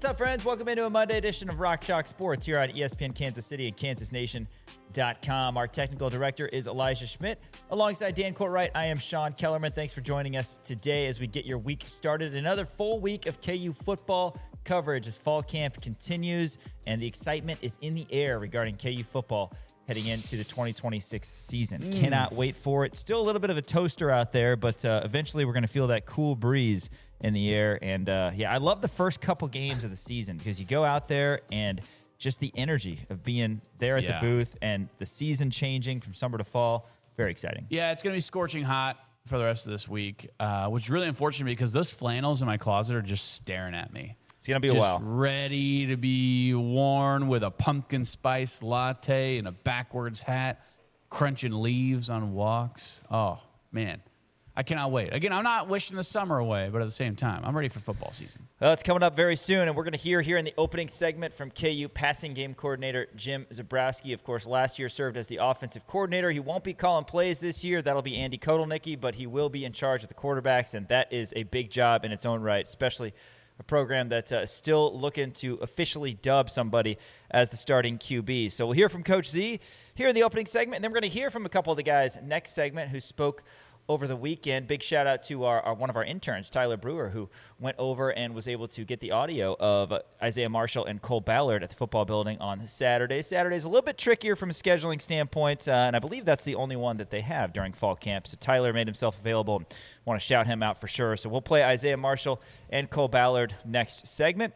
What's up, friends? Welcome into a Monday edition of Rock Chalk Sports here on ESPN Kansas City and KansasNation.com. Our technical director is Elijah Schmidt. Alongside Dan Courtwright, I am Sean Kellerman. Thanks for joining us today as we get your week started. Another full week of KU football coverage as fall camp continues, and the excitement is in the air regarding KU football heading into the 2026 season. Cannot wait for it. Still a little bit of a toaster out there, but eventually we're going to feel that cool breeze in the air. And I love the first couple games of the season because you go out there and just the energy of being there at the booth and the season changing from summer to fall. Very exciting. Yeah, it's going to be scorching hot for the rest of this week, which is really unfortunate because those flannels in my closet are just staring at me. It's going to be a while. Ready to be worn with a pumpkin spice latte and a backwards hat, crunching leaves on walks. Oh, man. I cannot wait. Again, I'm not wishing the summer away, but at the same time, I'm ready for football season. Well, it's coming up very soon, and we're going to hear here in the opening segment from KU passing game coordinator Jim Zebrowski. Of course, last year served as the offensive coordinator. He won't be calling plays this year. That'll be Andy Kotelnicki, but he will be in charge of the quarterbacks, and that is a big job in its own right, especially a program that's still looking to officially dub somebody as the starting QB. So we'll hear from Coach Z here in the opening segment, and then we're going to hear from a couple of the guys next segment who spoke over the weekend. Big shout out to our one of our interns, Tyler Brewer, who went over and was able to get the audio of Isaiah Marshall and Cole Ballard at the football building on Saturday. Saturday's a little bit trickier from a scheduling standpoint, and I believe that's the only one that they have during fall camp. So Tyler made himself available and want to shout him out for sure. So we'll play Isaiah Marshall and Cole Ballard next segment.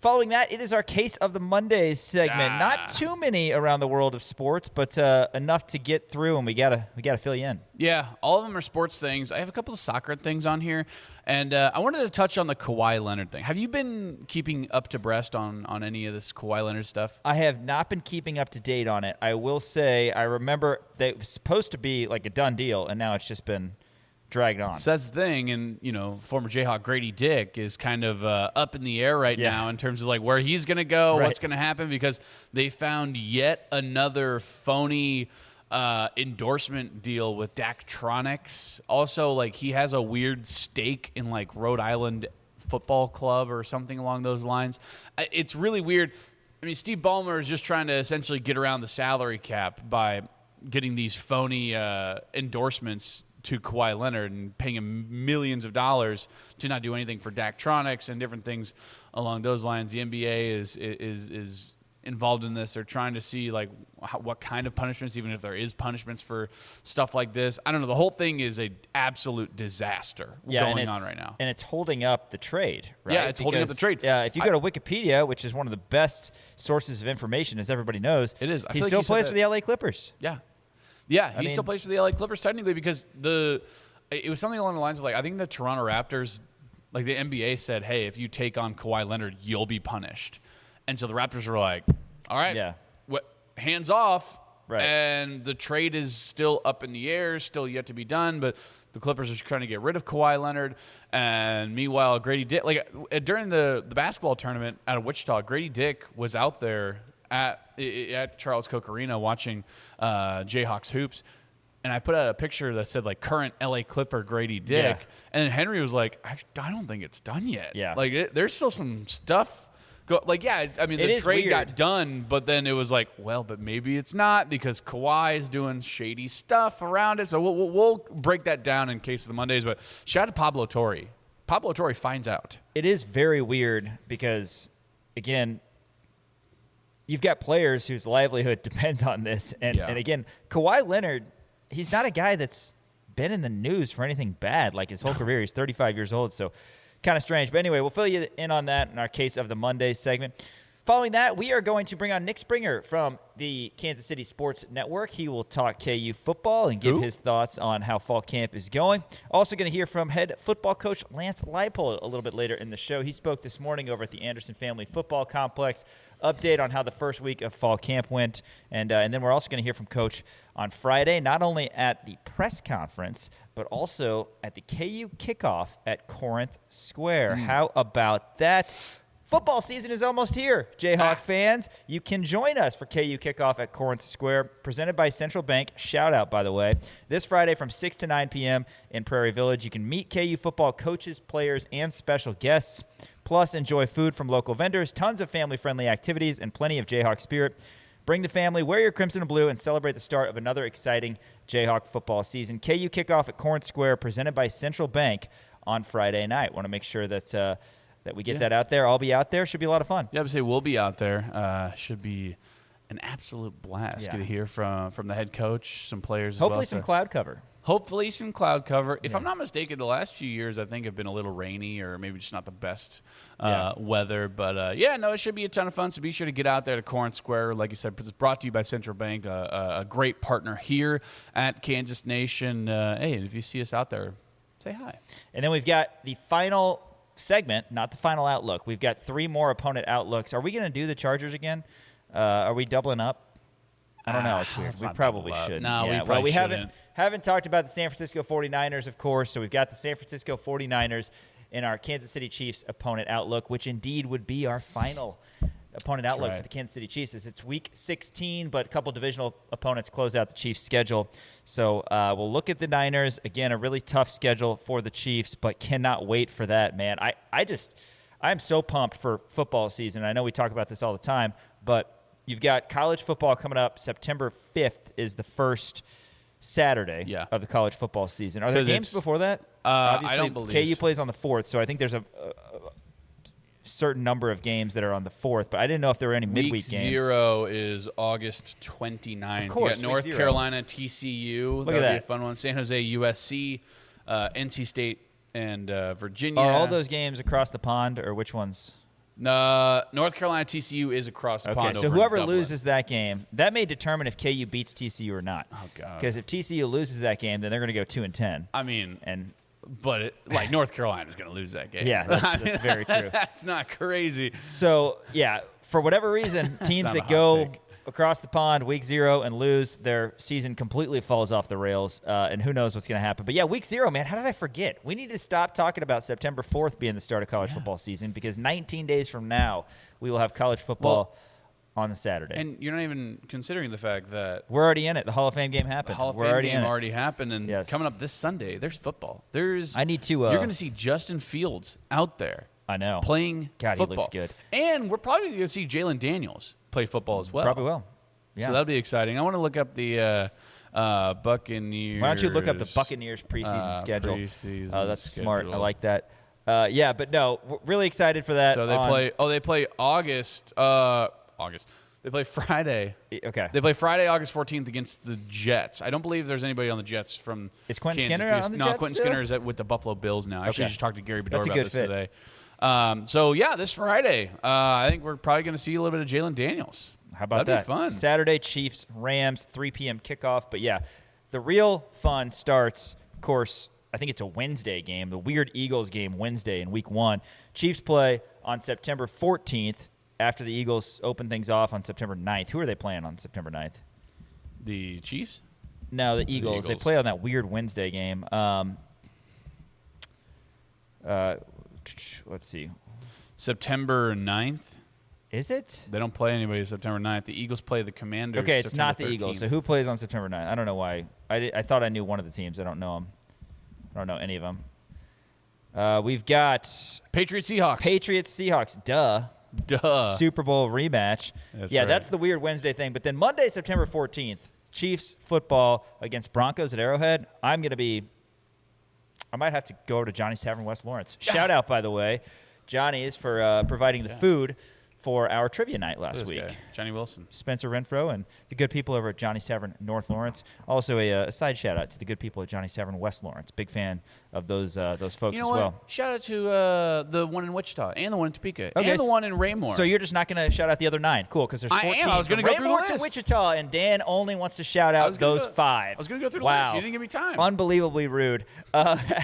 Following that, it is our Case of the Mondays segment. Not too many around the world of sports, but enough to get through, and we gotta fill you in. Yeah, all of them are sports things. I have a couple of soccer things on here, and I wanted to touch on the Kawhi Leonard thing. Have you been keeping up to breast on any of this Kawhi Leonard stuff? I have not been keeping up to date on it. I will say I remember that it was supposed to be like a done deal, and now it's just been dragged on. So that's the thing, and former Jayhawk Grady Dick is kind of up in the air right now in terms of like where he's going to go, what's going to happen, because they found yet another phony endorsement deal with Daktronics. Also, like he has a weird stake in like Rhode Island Football Club or something along those lines. It's really weird. I mean, Steve Ballmer is just trying to essentially get around the salary cap by getting these phony endorsements to Kawhi Leonard and paying him millions of dollars to not do anything for Daktronics and different things along those lines. The NBA is involved in this. They're trying to see like what kind of punishments, even if there is punishments for stuff like this. I don't know. The whole thing is a absolute disaster going on right now. And it's holding up the trade, right? Yeah, it's holding up the trade. Yeah, if you go to Wikipedia, which is one of the best sources of information, as everybody knows, it is. He still plays for the LA Clippers. Yeah, he still plays for the LA Clippers technically because it was something along the lines of like I think the Toronto Raptors, like the NBA said, hey, if you take on Kawhi Leonard, you'll be punished. And so the Raptors were like, all right, hands off. Right. And the trade is still up in the air, still yet to be done, but the Clippers are trying to get rid of Kawhi Leonard. And meanwhile, Grady Dick, like during the basketball tournament out of Wichita, Grady Dick was out there at Charles Koch Arena watching Jayhawks hoops, and I put out a picture that said like current LA Clipper Grady Dick, and Henry was like, I don't think it's done yet. Like there's still some stuff. I mean the trade got done, but then it was like, well, but maybe it's not because Kawhi is doing shady stuff around it. So we'll break that down in Case of the Mondays. But shout out to Pablo Torre. Pablo Torre finds out. It is very weird because, again, you've got players whose livelihood depends on this. And again, Kawhi Leonard, he's not a guy that's been in the news for anything bad like his whole career. He's 35 years old, so kind of strange. But anyway, we'll fill you in on that in our Case of the Monday segment. Following that, we are going to bring on Nick Springer from the Kansas City Sports Network. He will talk KU football and give his thoughts on how fall camp is going. Also going to hear from head football coach Lance Leipold a little bit later in the show. He spoke this morning over at the Anderson Family Football Complex. Update on how the first week of fall camp went. And then we're also going to hear from Coach on Friday, not only at the press conference, but also at the KU kickoff at Corinth Square. How about that? Football season is almost here. Jayhawk fans, you can join us for KU Kickoff at Corinth Square, presented by Central Bank. Shout out, by the way. This Friday from 6 to 9 p.m. in Prairie Village. You can meet KU football coaches, players, and special guests. Plus, enjoy food from local vendors, tons of family-friendly activities, and plenty of Jayhawk spirit. Bring the family, wear your crimson and blue, and celebrate the start of another exciting Jayhawk football season. KU Kickoff at Corinth Square, presented by Central Bank on Friday night. Want to make sure that we get that out there. I'll be out there. Should be a lot of fun. Yeah, I would say we'll be out there. Should be an absolute blast. Yeah. Get to hear from the head coach, some players Hopefully as well. some cloud cover. Hopefully some cloud cover. If I'm not mistaken, the last few years I think have been a little rainy or maybe just not the best weather. But, it should be a ton of fun. So be sure to get out there to Corinth Square. Like you said, it's brought to you by Central Bank, a great partner here at Kansas Nation. Hey, and if you see us out there, say hi. And then we've got the final segment, not the final outlook. We've got 3 more opponent outlooks. Are we going to do the Chargers again? Are we doubling up? I don't know. It's weird. We probably should. No, we probably shouldn't. haven't talked about the San Francisco 49ers, of course. So we've got the San Francisco 49ers in our Kansas City Chiefs opponent outlook, which indeed would be our final opponent outlook for the Kansas City Chiefs. It's week 16, but a couple divisional opponents close out the Chiefs' schedule. So we'll look at the Niners. Again, a really tough schedule for the Chiefs, but cannot wait for that, man. I'm so pumped for football season. I know we talk about this all the time, but you've got college football coming up. September 5th is the first Saturday of the college football season. Are there games before that? I don't believe KU plays on the 4th, so I think there's a certain number of games that are on the 4th, but I didn't know if there were any midweek games. Week 0 is August 29th. Of course, you got North Carolina, TCU. Look at that. That'll be a fun one. San Jose, USC, NC State, and Virginia. Are all those games across the pond, or which ones? North Carolina, TCU is across the pond. Okay, so whoever loses that game, that may determine if KU beats TCU or not. Oh, God. Because if TCU loses that game, then they're going to go 2-10. I mean, and but North Carolina's going to lose that game. Yeah, that's very true. That's not crazy. So, yeah, for whatever reason, teams that go across the pond week 0 and lose, their season completely falls off the rails, and who knows what's going to happen. But, yeah, week 0, man, how did I forget? We need to stop talking about September 4th being the start of college football season, because 19 days from now we will have college football on a Saturday. And you're not even considering the fact that we're already in it. The Hall of Fame game happened. The Hall of Fame game already happened, and coming up this Sunday, there's football. You're going to see Justin Fields out there. I know. Playing football. He looks good. And we're probably going to see Jalen Daniels play football as well. Probably will. Yeah. So that'll be exciting. I want to look up the Buccaneers. Why don't you look up the Buccaneers preseason schedule? That's smart. I like that. But no, we're really excited for that. So they play August. They play Friday. Okay. They play Friday, August 14th against the Jets. I don't believe there's anybody on the Jets from Is Quentin Kansas. Skinner on the Jets? No, Quentin Skinner is with the Buffalo Bills now. I actually just talked to Gary Bedore about this today. This Friday, I think we're probably going to see a little bit of Jalen Daniels. How about That'd be fun. Saturday, Chiefs, Rams, 3 p.m. kickoff. But, yeah, the real fun starts, of course, I think it's a Wednesday game, the weird Eagles game Wednesday in week 1. Chiefs play on September 14th after the Eagles open things off on September 9th. Who are they playing on September 9th? The Chiefs? No, the Eagles. They play on that weird Wednesday game. Let's see. September 9th? Is it? They don't play anybody September 9th. The Eagles play the Commanders. Okay, it's September not the 13th. Eagles. So who plays on September 9th? I don't know why. I thought I knew one of the teams. I don't know them. I don't know any of them. We've got Patriots-Seahawks. Duh. Super Bowl rematch. That's the weird Wednesday thing. But then Monday, September 14th, Chiefs football against Broncos at Arrowhead. I might have to go over to Johnny's Tavern, West Lawrence. Shout out, by the way, Johnny's for providing the food for our trivia night last week. Johnny Wilson. Spencer Renfro and the good people over at Johnny's Tavern, North Lawrence. Also a side shout-out to the good people at Johnny's Tavern, West Lawrence. Big fan of those folks as well. Shout out to the one in Wichita and the one in Topeka and the one in Raymore. So you're just not going to shout out the other 9. Cool, because there's 14. I was going to go through the list. To Wichita, and Dan only wants to shout out those 5. I was going to go through the list. You didn't give me time. Unbelievably rude.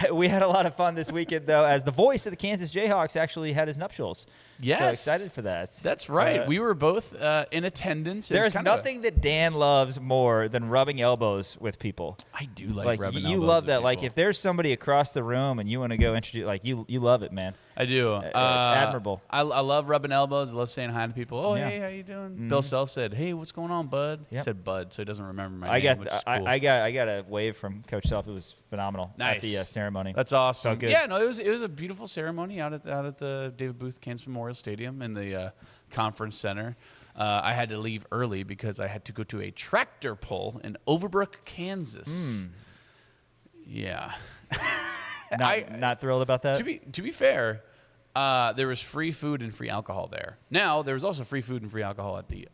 We had a lot of fun this weekend, though, as the voice of the Kansas Jayhawks actually had his nuptials. Yes. So excited for that. peanuts. That's right. We were both in attendance. There's nothing that Dan loves more than rubbing elbows with people. I do like rubbing elbows. You love that. People. Like if there's somebody across the room and you want to go introduce, like you love it, man. I do. It's admirable. I love rubbing elbows. I love saying hi to people. Oh, yeah. Hey, how you doing? Mm-hmm. Bill Self said, "Hey, what's going on, bud?" Yep. He said "bud," so he doesn't remember my name. Which is cool. I got a wave from Coach Self. It was phenomenal nice. at the ceremony. That's awesome. So good. Yeah, no, it was a beautiful ceremony out at the David Booth Kansas Memorial Stadium in the conference center. I had to leave early because I had to go to a tractor pull in Overbrook, Kansas. Yeah. Not thrilled about that. To be fair, there was free food and free alcohol there. Now there was also free food and free alcohol at the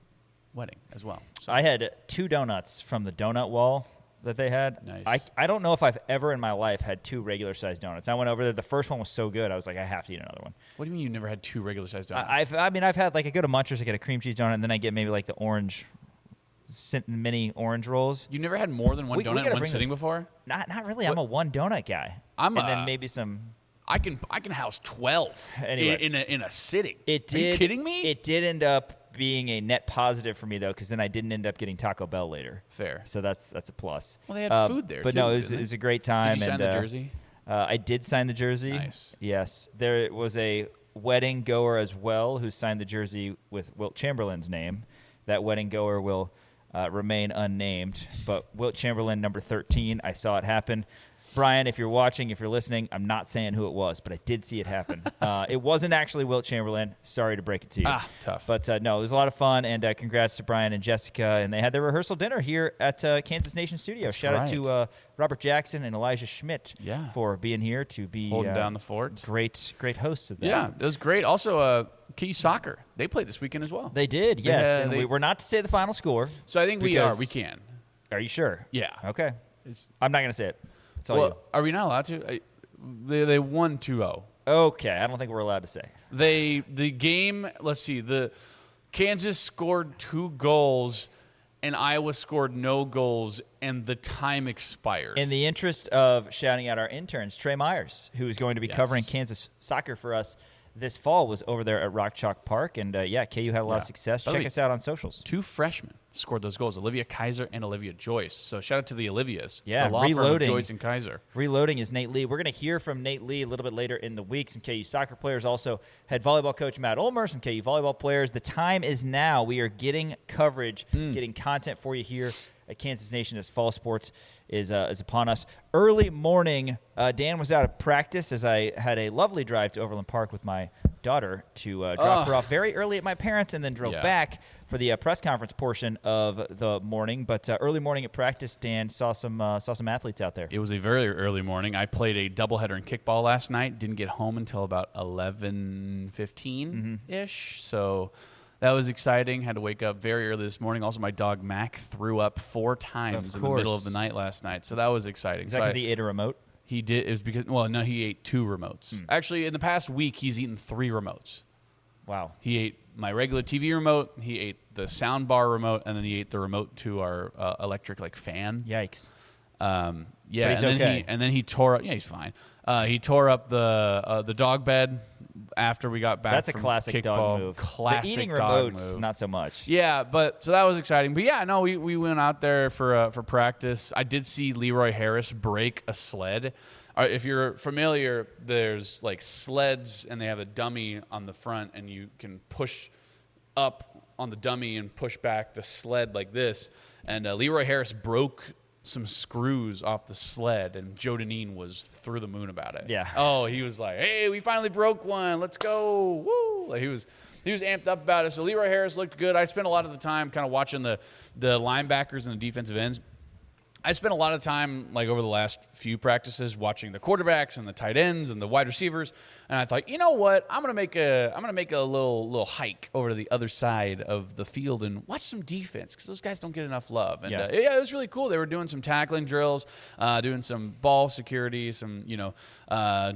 wedding as well. So I had 2 donuts from the donut wall that they had. Nice. I don't know if I've ever in my life had 2 regular sized donuts. I went over there. The first one was so good. I was like, I have to eat another one. What do you mean you never had 2 regular sized donuts? I've had like I go to Munchers, I get a cream cheese donut, and then I get maybe like the orange mini orange rolls. You never had more than one donut in one sitting before? Not really. I'm a one donut guy. Then maybe some. I can house 12 anyway, in a sitting. Are you kidding me? It did end up being a net positive for me though, because then I didn't end up getting Taco Bell later. Fair. So that's a plus. Well, they had food there. But too, no, it was a great time. Did you sign the jersey? I did sign the jersey. Nice. Yes, there was a wedding goer as well who signed the jersey with Wilt Chamberlain's name. That wedding goer will remain unnamed, but Wilt Chamberlain, number 13, I saw it happen. Brian, if you're watching, if you're listening, I'm not saying who it was, but I did see it happen. It wasn't actually Wilt Chamberlain. Sorry to break it to you. Tough. But no, it was a lot of fun, and congrats to Brian and Jessica. And they had their rehearsal dinner here at Kansas Nation Studio. That's Shout right. out to Robert Jackson and Elijah Schmidt for being here to be holding down the fort. Great hosts of that. Yeah, it was great. Also, KU soccer, they played this weekend as well. They did, yes. And we were not to say the final score. So I think we are. We can. Are you sure? Yeah. Okay. I'm not going to say it. Are we not allowed to? They won 2-0. Okay, I don't think we're allowed to say. The game, let's see, the Kansas scored 2 goals and Iowa scored no goals and the time expired. In the interest of shouting out our interns, Trey Myers, who is going to be covering Kansas soccer for us this fall, was over there at Rock Chalk Park, and KU had a lot of success. Check us out on socials. 2 freshmen scored those goals, Olivia Kaiser and Olivia Joyce. So shout out to the Olivias. Yeah, the law firm of Joyce and Kaiser. Reloading is Nate Lee. We're going to hear from Nate Lee a little bit later in the week. Some KU soccer players, also head volleyball coach Matt Ulmer, some KU volleyball players. The time is now. We are getting coverage, getting content for you here at Kansas Nation as fall sports is upon us. Early morning, Dan was out of practice as I had a lovely drive to Overland Park with my daughter to drop her off very early at my parents' and then drove back for the press conference portion of the morning. But early morning at practice, Dan saw some athletes out there. It was a very early morning. I played a doubleheader in kickball last night. Didn't get home until about 11:15-ish. So that was exciting. Had to wake up very early this morning. Also, my dog Mac threw up 4 times in the middle of the night last night. So that was exciting. Is that because he ate a remote? He did. It was because, no, he ate 2 remotes. Actually, in the past week, he's eaten 3 remotes. Wow. He ate my regular TV remote, he ate the sound bar remote, and then he ate the remote to our electric fan. Yikes. Yeah, but he's okay. And then he tore up. Yeah, he's fine. He tore up the dog bed after we got back. That's a from classic kickball. dog move. Classic the eating dog remotes, move. not so much. Yeah, so that was exciting. But yeah, no, we went out there for practice. I did see Leroy Harris break a sled. If you're familiar, there's sleds, and they have a dummy on the front, and you can push up on the dummy and push back the sled like this. And Leroy Harris broke some screws off the sled, and Joe Deneen was through the moon about it. Yeah. Oh, he was like, "Hey, we finally broke one. Let's go!" Woo! He was amped up about it. So Leroy Harris looked good. I spent a lot of the time kind of watching the linebackers and the defensive ends. I spent a lot of time, over the last few practices, watching the quarterbacks and the tight ends and the wide receivers, and I thought, you know what, I'm gonna make a little hike over to the other side of the field and watch some defense, because those guys don't get enough love. And it was really cool. They were doing some tackling drills, doing some ball security, some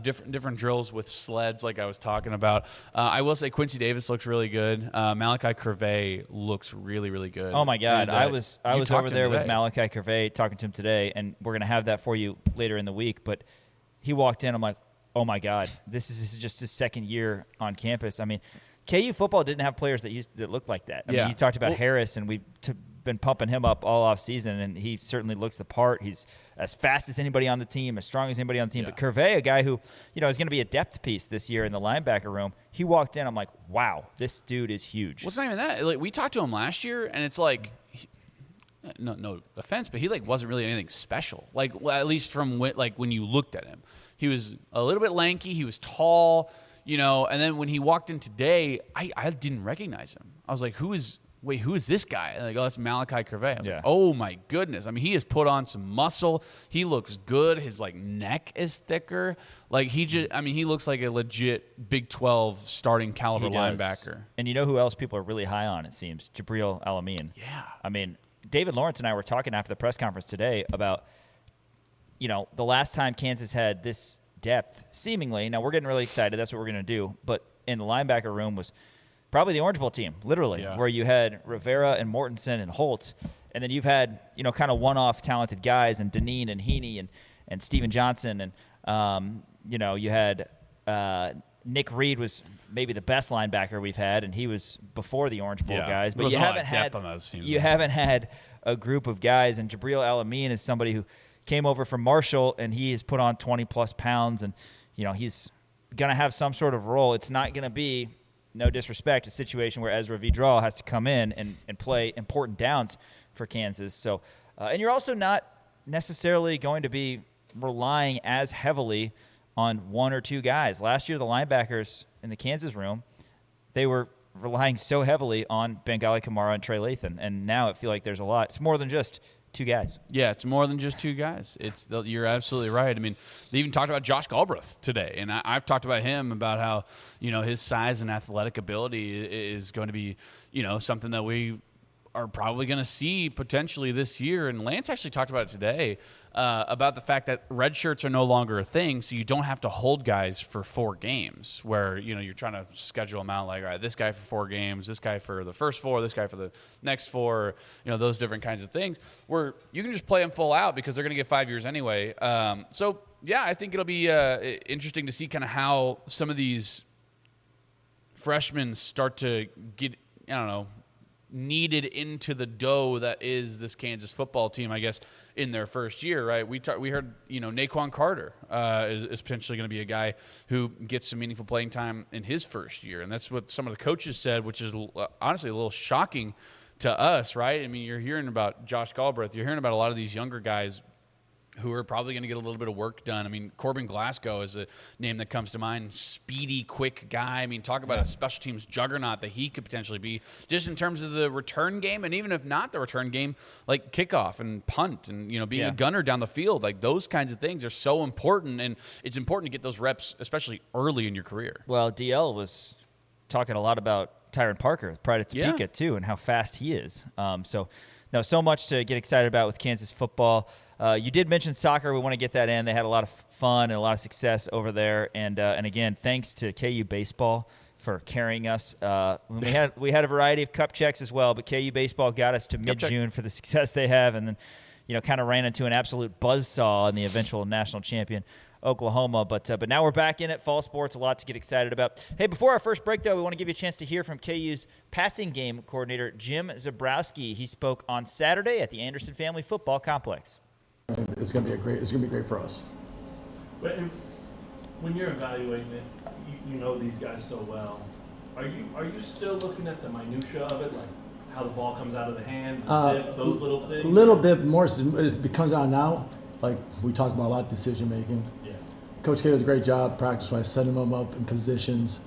different drills with sleds, like I was talking about. I will say Quincy Davis looks really good. Malachi Curvey looks really, really good. Oh my God, and, I was over there with Malachi Curvey talking to him today, and we're gonna have that for you later in the week. But he walked in, I'm like, oh my God, this is just his second year on campus. I mean, KU football didn't have players that looked like that. I mean, you talked about Harris, and we've been pumping him up all off season, and he certainly looks the part. He's as fast as anybody on the team, as strong as anybody on the team. But Curvey, a guy who is going to be a depth piece this year in the linebacker room, he walked in. I'm like, wow, this dude is huge. Well, it's not even that. Like, we talked to him last year, and it's like, no offense, but he wasn't really anything special. Like, at least from when you looked at him, he was a little bit lanky. He was tall. And then when he walked in today, I didn't recognize him. I was like, who is this guy? And like, oh, that's Malachi Curvey. I was like, oh my goodness. I mean, he has put on some muscle. He looks good. His neck is thicker. Like he looks like a legit Big 12 starting caliber linebacker. And you know who else people are really high on, it seems? Jibril Al-Amin. Yeah. I mean, David Lawrence and I were talking after the press conference today about, the last time Kansas had this depth, seemingly. Now, we're getting really excited. That's what we're going to do. But in the linebacker room was probably the Orange Bowl team, literally, where you had Rivera and Mortensen and Holt. And then you've had, kind of one-off talented guys, and Deneen and Heaney and Steven Johnson. And, you had Nick Reed was maybe the best linebacker we've had, and he was before the Orange Bowl guys. But you haven't had a group of guys. And Jibril Al-Amin is somebody who came over from Marshall, and he has put on 20-plus pounds, and, he's going to have some sort of role. It's not going to be, no disrespect, a situation where Ezra Vidral has to come in and play important downs for Kansas. So, and you're also not necessarily going to be relying as heavily on one or two guys. Last year, the linebackers in the Kansas room, they were relying so heavily on Bengali Kamara and Trey Lathan, and now it feels like there's a lot. It's more than just two guys. Yeah, it's more than just two guys. You're absolutely right. I mean, they even talked about Josh Galbraith today, and I've talked about him, about how his size and athletic ability is going to be something that we are probably going to see potentially this year. And Lance actually talked about it today, about the fact that red shirts are no longer a thing, so you don't have to hold guys for 4 games where, you're trying to schedule them out like, all right, this guy for 4 games, this guy for the first 4, this guy for the next 4, those different kinds of things where you can just play them full out because they're going to get 5 years anyway. So, yeah, I think it'll be interesting to see kind of how some of these freshmen start to get, kneaded into the dough that is this Kansas football team, I guess, in their first year, right? We heard, Naquan Carter is potentially going to be a guy who gets some meaningful playing time in his first year, and that's what some of the coaches said, which is honestly a little shocking to us, right? I mean, you're hearing about Josh Galbraith, you're hearing about a lot of these younger guys who are probably going to get a little bit of work done. I mean, Corbin Glasgow is a name that comes to mind. Speedy, quick guy. I mean, talk about a special teams juggernaut that he could potentially be, just in terms of the return game, and even if not the return game, like kickoff and punt and, being a gunner down the field. Like, those kinds of things are so important, and it's important to get those reps, especially early in your career. Well, DL was talking a lot about Tyron Parker, pride of Topeka, too, and how fast he is. So much to get excited about with Kansas football. You did mention soccer. We want to get that in. They had a lot of fun and a lot of success over there. And again, thanks to KU Baseball for carrying us. We had a variety of cup checks as well, but KU Baseball got us to mid-June for the success they have, and then kind of ran into an absolute buzzsaw in the eventual national champion Oklahoma. But now we're back in it. Fall sports, a lot to get excited about. Hey, before our first break, though, we want to give you a chance to hear from KU's passing game coordinator, Jim Zebrowski. He spoke on Saturday at the Anderson Family Football Complex. It's going to be great for us. But when you're evaluating it, you know these guys so well. Are you still looking at the minutia of it, like how the ball comes out of the hand, zip, those little things? A little bit more. It comes out now. Like we talk about a lot of decision making. Yeah. Coach K does a great job practice-wise, setting them up in positions.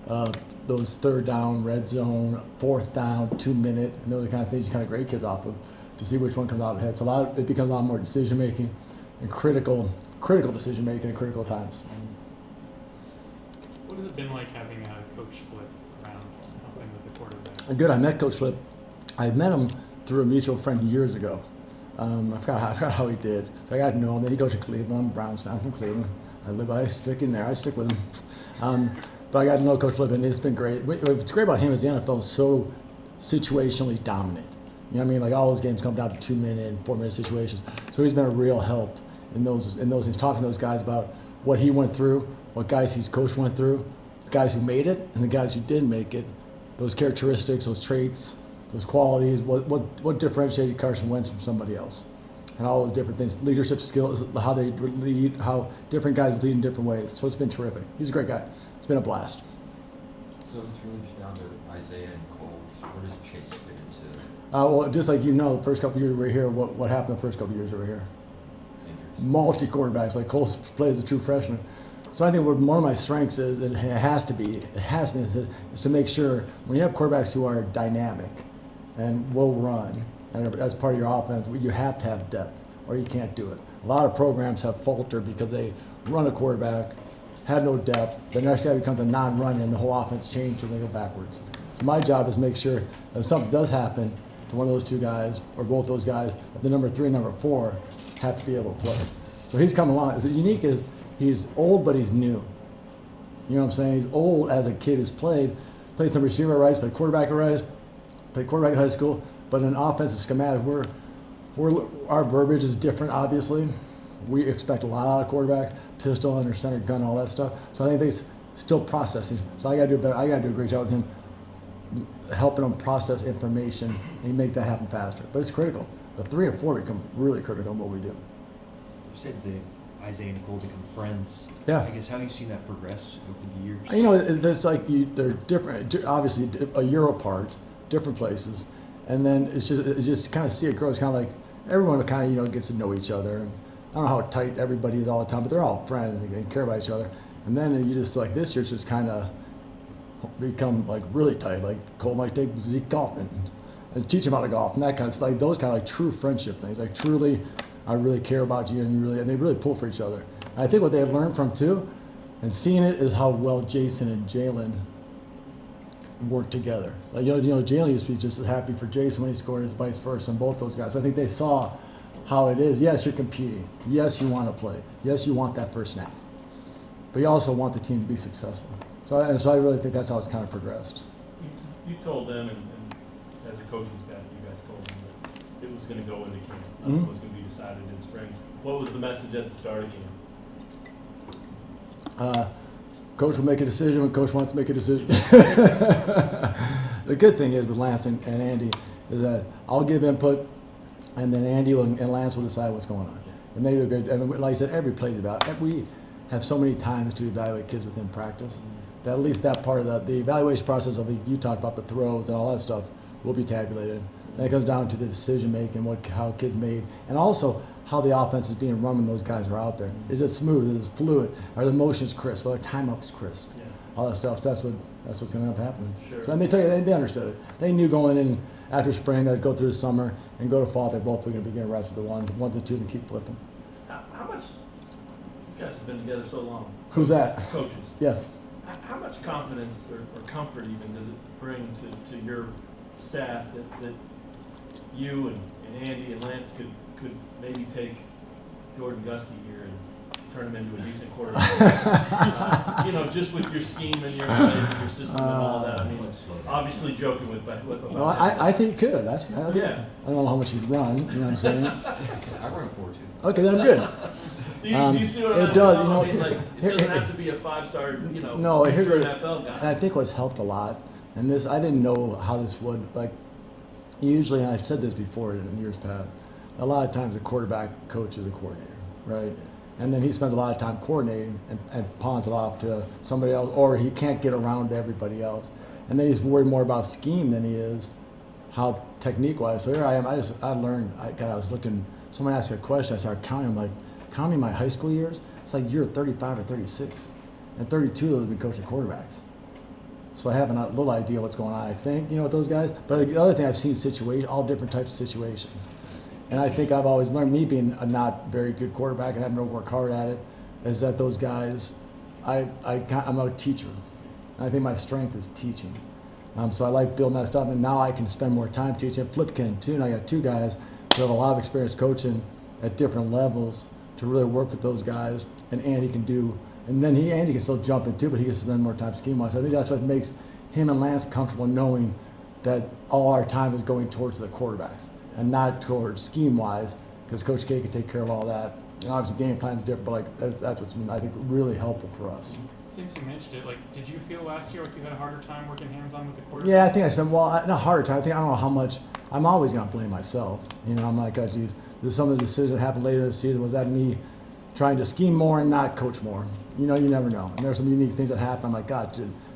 Those 3rd down, red zone, 4th down, 2-minute, and those are the kind of things you kind of grade kids off of, to see which one comes out ahead. So it becomes a lot more decision making and critical decision making at critical times. What has it been like having Coach Flip around helping with the quarterback? Good. I met Coach Flip. I met him through a mutual friend years ago. I forgot how he did. So I got to know him. Then he goes to Cleveland. I'm a Browns fan from Cleveland. I stick in there. I stick with him. But I got to know Coach Flip, and it's been great. What's great about him is the NFL is so situationally dominant. You know what I mean? Like all those games come down to 2-minute and 4-minute situations. So he's been a real help in those. He's talking to those guys about what he went through, what guys his coach went through, guys who made it and the guys who didn't make it, those characteristics, those traits, those qualities, what differentiated Carson Wentz from somebody else, and all those different things, leadership skills, how they lead, how different guys lead in different ways. So it's been terrific. He's a great guy. It's been a blast. So it's really just down to Isaiah and Cole. Where does Chase fit into? Well, just like the first couple of years we were here, what happened the first couple of years we were here? Multi-quarterbacks, like Cole played as a true freshman. So I think one of my strengths is, and it has to be, is to make sure when you have quarterbacks who are dynamic and will run, and as part of your offense, you have to have depth, or you can't do it. A lot of programs have faltered because they run a quarterback, have no depth, the next guy becomes a non-runner, and the whole offense changes and they go backwards. So my job is make sure that if something does happen to one of those two guys, or both those guys, the number 3 and number 4 have to be able to play. So he's come along. What's unique is he's old, but he's new. You know what I'm saying? He's old as a kid who's played some receiver at Rice, played quarterback at Rice, played quarterback at high school, but in offensive schematic, our verbiage is different, obviously. We expect a lot out of quarterbacks, pistol, under center, gun, all that stuff. So I think they're still processing. So I got to do better. I got to do a great job with him, helping him process information and make that happen faster. But it's critical. The 3 and 4 become really critical in what we do. You said Isaiah and Cole become friends. Yeah. I guess how have you seen that progress over the years? You know, it's like they're different, obviously a year apart, different places, and then it's just kind of see it grow. It's kind of like everyone kind of gets to know each other. And I don't know how tight everybody is all the time, but they're all friends and they care about each other. And then you just like this year, it's just kind of become like really tight. Like Cole might take Zeke golfing and teach him how to golf and that kind of stuff. Like those kind of like true friendship things. Like truly, I really care about you, and they really pull for each other. And I think what they have learned from too, and seeing it, is how well Jason and Jalen work together. Like Jalen used to be just as happy for Jason when he scored as vice versa, and both those guys. So I think they saw how it is. Yes, you're competing. Yes, you want to play. Yes, you want that first snap. But you also want the team to be successful. So I really think that's how it's kind of progressed. You told them, and as a coaching staff, you guys told them that it was going to go into camp. Mm-hmm. Nothing was going to be decided in spring. What was the message at the start of camp? Coach will make a decision when coach wants to make a decision. The good thing is with Lance and Andy is that I'll give input, and then Andy and Lance will decide what's going on. And they do a good. And like I said, every play's about. We have so many times to evaluate kids within practice that at least that part of the evaluation process of you talked about the throws and all that stuff will be tabulated. And it comes down to the decision making, how kids made, and also how the offense is being run when those guys are out there. Is it smooth? Is it fluid? Are the motions crisp? Are the time-ups crisp? Yeah. All that stuff. So that's what's going to end up happening. Sure. So and they understood it. They knew going in after spring they'd go through the summer and go to fall. They're both going to begin reps with the ones and twos and keep flipping. How much? You guys have been together so long. Who's that? Coaches. Yes. How much confidence or comfort even does it bring to your staff that you and Andy and Lance could maybe take Jordan Gusky here and turn him into a decent quarterback? Just with your scheme and your plays and your system and all that. I mean, obviously joking with Well, I think you could. Yeah. I don't know how much he'd run. You know what I'm saying? I run 4.2. Okay, then I'm good. Do you see what I mean? It does. I mean, like, it doesn't have to be a 5-star, No, here's future what, NFL guy. and I think what's helped a lot, and this I didn't know how this would like. Usually, and I've said this before in years past, a lot of times a quarterback coach is a coordinator, right? And then he spends a lot of time coordinating and pawns it off to somebody else, or he can't get around to everybody else. And then he's worried more about scheme than he is how technique-wise. So here I am. I learned. I was looking. Someone asked me a question. I started counting. I'm like, counting my high school years. It's like you're 35 or 36, and 32 of those have been coaching quarterbacks. So I have a little idea what's going on, I think, with those guys. But the other thing I've seen all different types of situations. And I think I've always learned, me being a not very good quarterback and having to work hard at it, is that those guys, I'm a teacher. And I think my strength is teaching. So I like building that stuff, and now I can spend more time teaching. Flip can too, and I got 2 guys who have a lot of experience coaching at different levels to really work with those guys, and Andy can do. And then Andy can still jump in too, but he can spend more time scheme-wise. I think that's what makes him and Lance comfortable knowing that all our time is going towards the quarterbacks and not towards scheme-wise, because Coach K can take care of all that And obviously game plan is different, but like that's what's been, I think, really helpful for us. Since you mentioned it, like, did you feel last year like you had a harder time working hands-on with the quarterback? Yeah, I think I spent, not a harder time. I don't know how much. I'm always going to blame myself. You know, I'm like, oh, geez, some of the decisions that happened later this season, was that me trying to scheme more and not coach more? You know, you never know. And there's some unique things that happen. I'm like, God,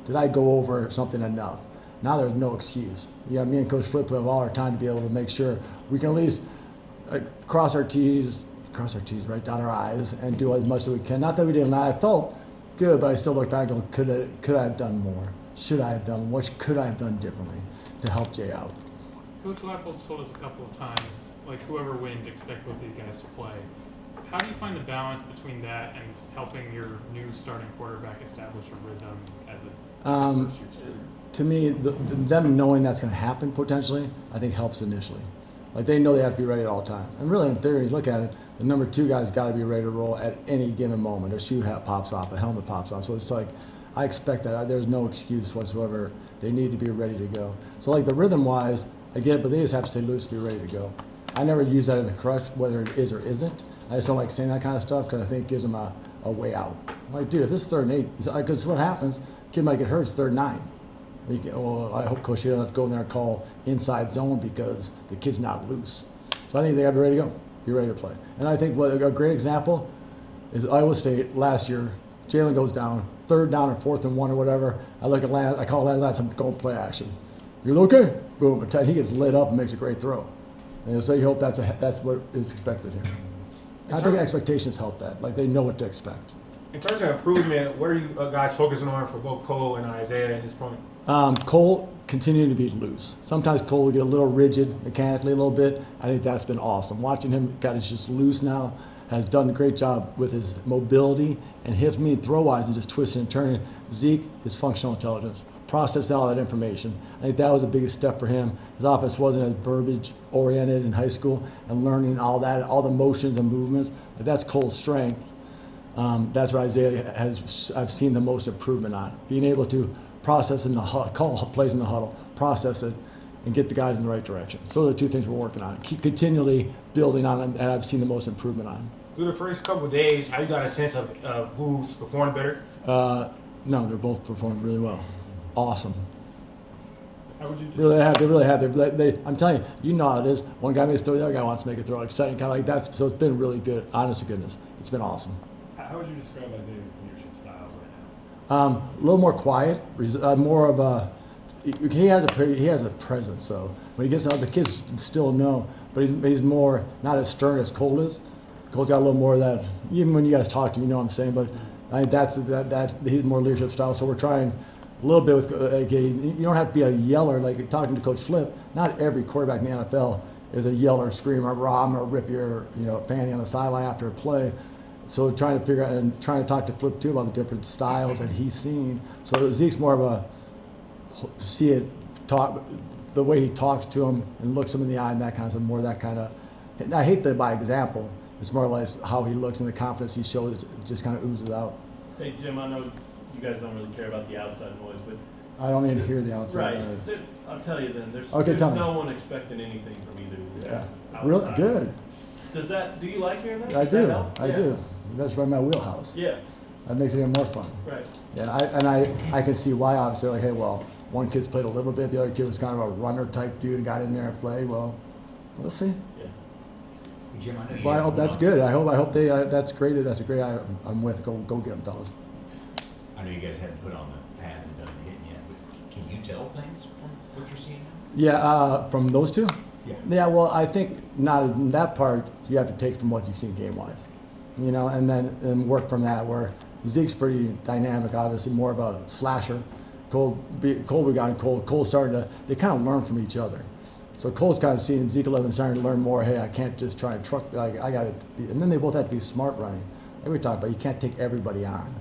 did I go over something enough? Now there's no excuse. Yeah, me and Coach Flip have all our time to be able to make sure we can at least cross our T's, right, dot our I's, and do as much as we can. Not that we didn't. I felt good, but I still look back and go, could I have done more? Should I have done? What could I have done differently to help Jay out? Coach Leipold's told us a couple of times, like, whoever wins, expect both these guys to play. How do you find the balance between that and helping your new starting quarterback establish a rhythm as a first-year starter? To me, them knowing that's going to happen potentially, I think helps initially. Like, they know they have to be ready at all times. And really, in theory, look at it, the number 2 guy's got to be ready to roll at any given moment. A shoe hat pops off, a helmet pops off. So it's like, I expect that. There's no excuse whatsoever. They need to be ready to go. So like the rhythm-wise, I get it, but they just have to stay loose to be ready to go. I never use that as a crutch, whether it is or isn't. I just don't like saying that kind of stuff because I think it gives them a way out. I'm like, dude, if it's 3rd and 8, because what happens, kid might get hurt, it's 3rd and 9. I hope Coach doesn't have to go in there and call inside zone because the kid's not loose. So I think they got to be ready to go, be ready to play. And I think a great example is Iowa State last year. Jalen goes down, 3rd down or 4th and 1 or whatever. I look at Lance, I call Lance, I'm going play action. You're okay? Boom. He gets lit up and makes a great throw. And so you hope that's what is expected here. I think expectations help that. Like, they know what to expect. In terms of improvement, what are you guys focusing on for both Cole and Isaiah at this point? Cole continuing to be loose. Sometimes Cole will get a little rigid mechanically a little bit. I think that's been awesome. Watching him, God, is just loose now, has done a great job with his mobility and hits me throw-wise and just twisting and turning. Zeke, his functional intelligence, processed all that information. I think that was the biggest step for him. His offense wasn't as verbiage-oriented in high school, and learning all that, all the motions and movements. Like, that's Cole's strength. That's what Isaiah I've seen the most improvement on. Being able to process in the huddle, call plays in the huddle, process it, and get the guys in the right direction. So those are the 2 things we're working on. Keep continually building on them, and I've seen the most improvement on. Through the first couple of days, have you got a sense of who's performed better? No, they're both performing really well. Awesome. How would you They really have. I'm telling you, you know how it is. One guy makes a throw, the other guy wants to make a throw. Exciting, kind of like that. So it's been really good. Honest to goodness, it's been awesome. How would you describe Isaiah's leadership style right now? A little more quiet, more of a. He has a presence. So when he gets out, the kids still know, but he's more not as stern as Cole is. Cole's got a little more of that. Even when you guys talk to him, you know what I'm saying. But I think that he's more leadership style. So we're trying a little bit with. You don't have to be a yeller like talking to Coach Flip. Not every quarterback in the NFL is a yeller, screamer, I'm gonna rip your fanny on the sideline after a play. So trying to figure out and trying to talk to Flip too about the different styles that he's seen. So Zeke's more of a see it talk, the way he talks to him and looks him in the eye and that kind of stuff. More that kind of. I hate that by example. It's more or less how he looks and the confidence he shows. It just kind of oozes out. Hey Jim, I know you guys don't really care about the outside noise, but I don't need to hear the outside right. noise. I'll tell you then. There's tell me. no one expecting anything from either of these guys. Outside. Really good. Do you like hearing that? I Does that do. help? I Yeah. do. That's right in my wheelhouse. Yeah. That makes it even more fun. Right. Yeah, I can see why. Obviously, like, hey, well, one kid's played a little bit, the other kid was kind of a runner type dude and got in there and played. Well, we'll see. Yeah. Jim, I know you Well, I have hope that's one- good. I hope they. That's great. That's a great. I'm with. Go get them, fellas. I know you guys haven't put on the pads and done the hitting yet, but can you tell things from what you're seeing now? Yeah, from those two. Yeah. Yeah, well, I think not in that part. You have to take from what you've seen game-wise, and then work from that. Where Zeke's pretty dynamic, obviously more of a slasher. Cole we got in Cole. Cole started to. They kind of learn from each other. So Cole's kind of seeing Zeke 11 starting to learn more. Hey, I can't just try and truck. I got to. And then they both have to be smart running. Like we talked about, you can't take everybody on.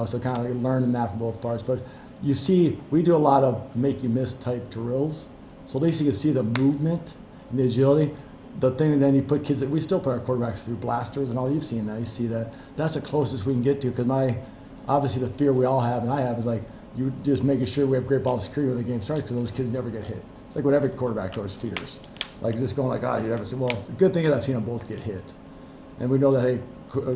So kind of like learning that from both parts. But you see, we do a lot of make you miss type drills. So at least you can see the movement and the agility. The thing, and then you put kids. We still put our quarterbacks through blasters and all. You've seen that. You see that. That's the closest we can get to. Because obviously the fear we all have and I have is like you just making sure we have great ball security when the game starts because those kids never get hit. It's like what every quarterback coach fears. Like just going like, you never see. Well, the good thing is I've seen them both get hit. And we know that, hey,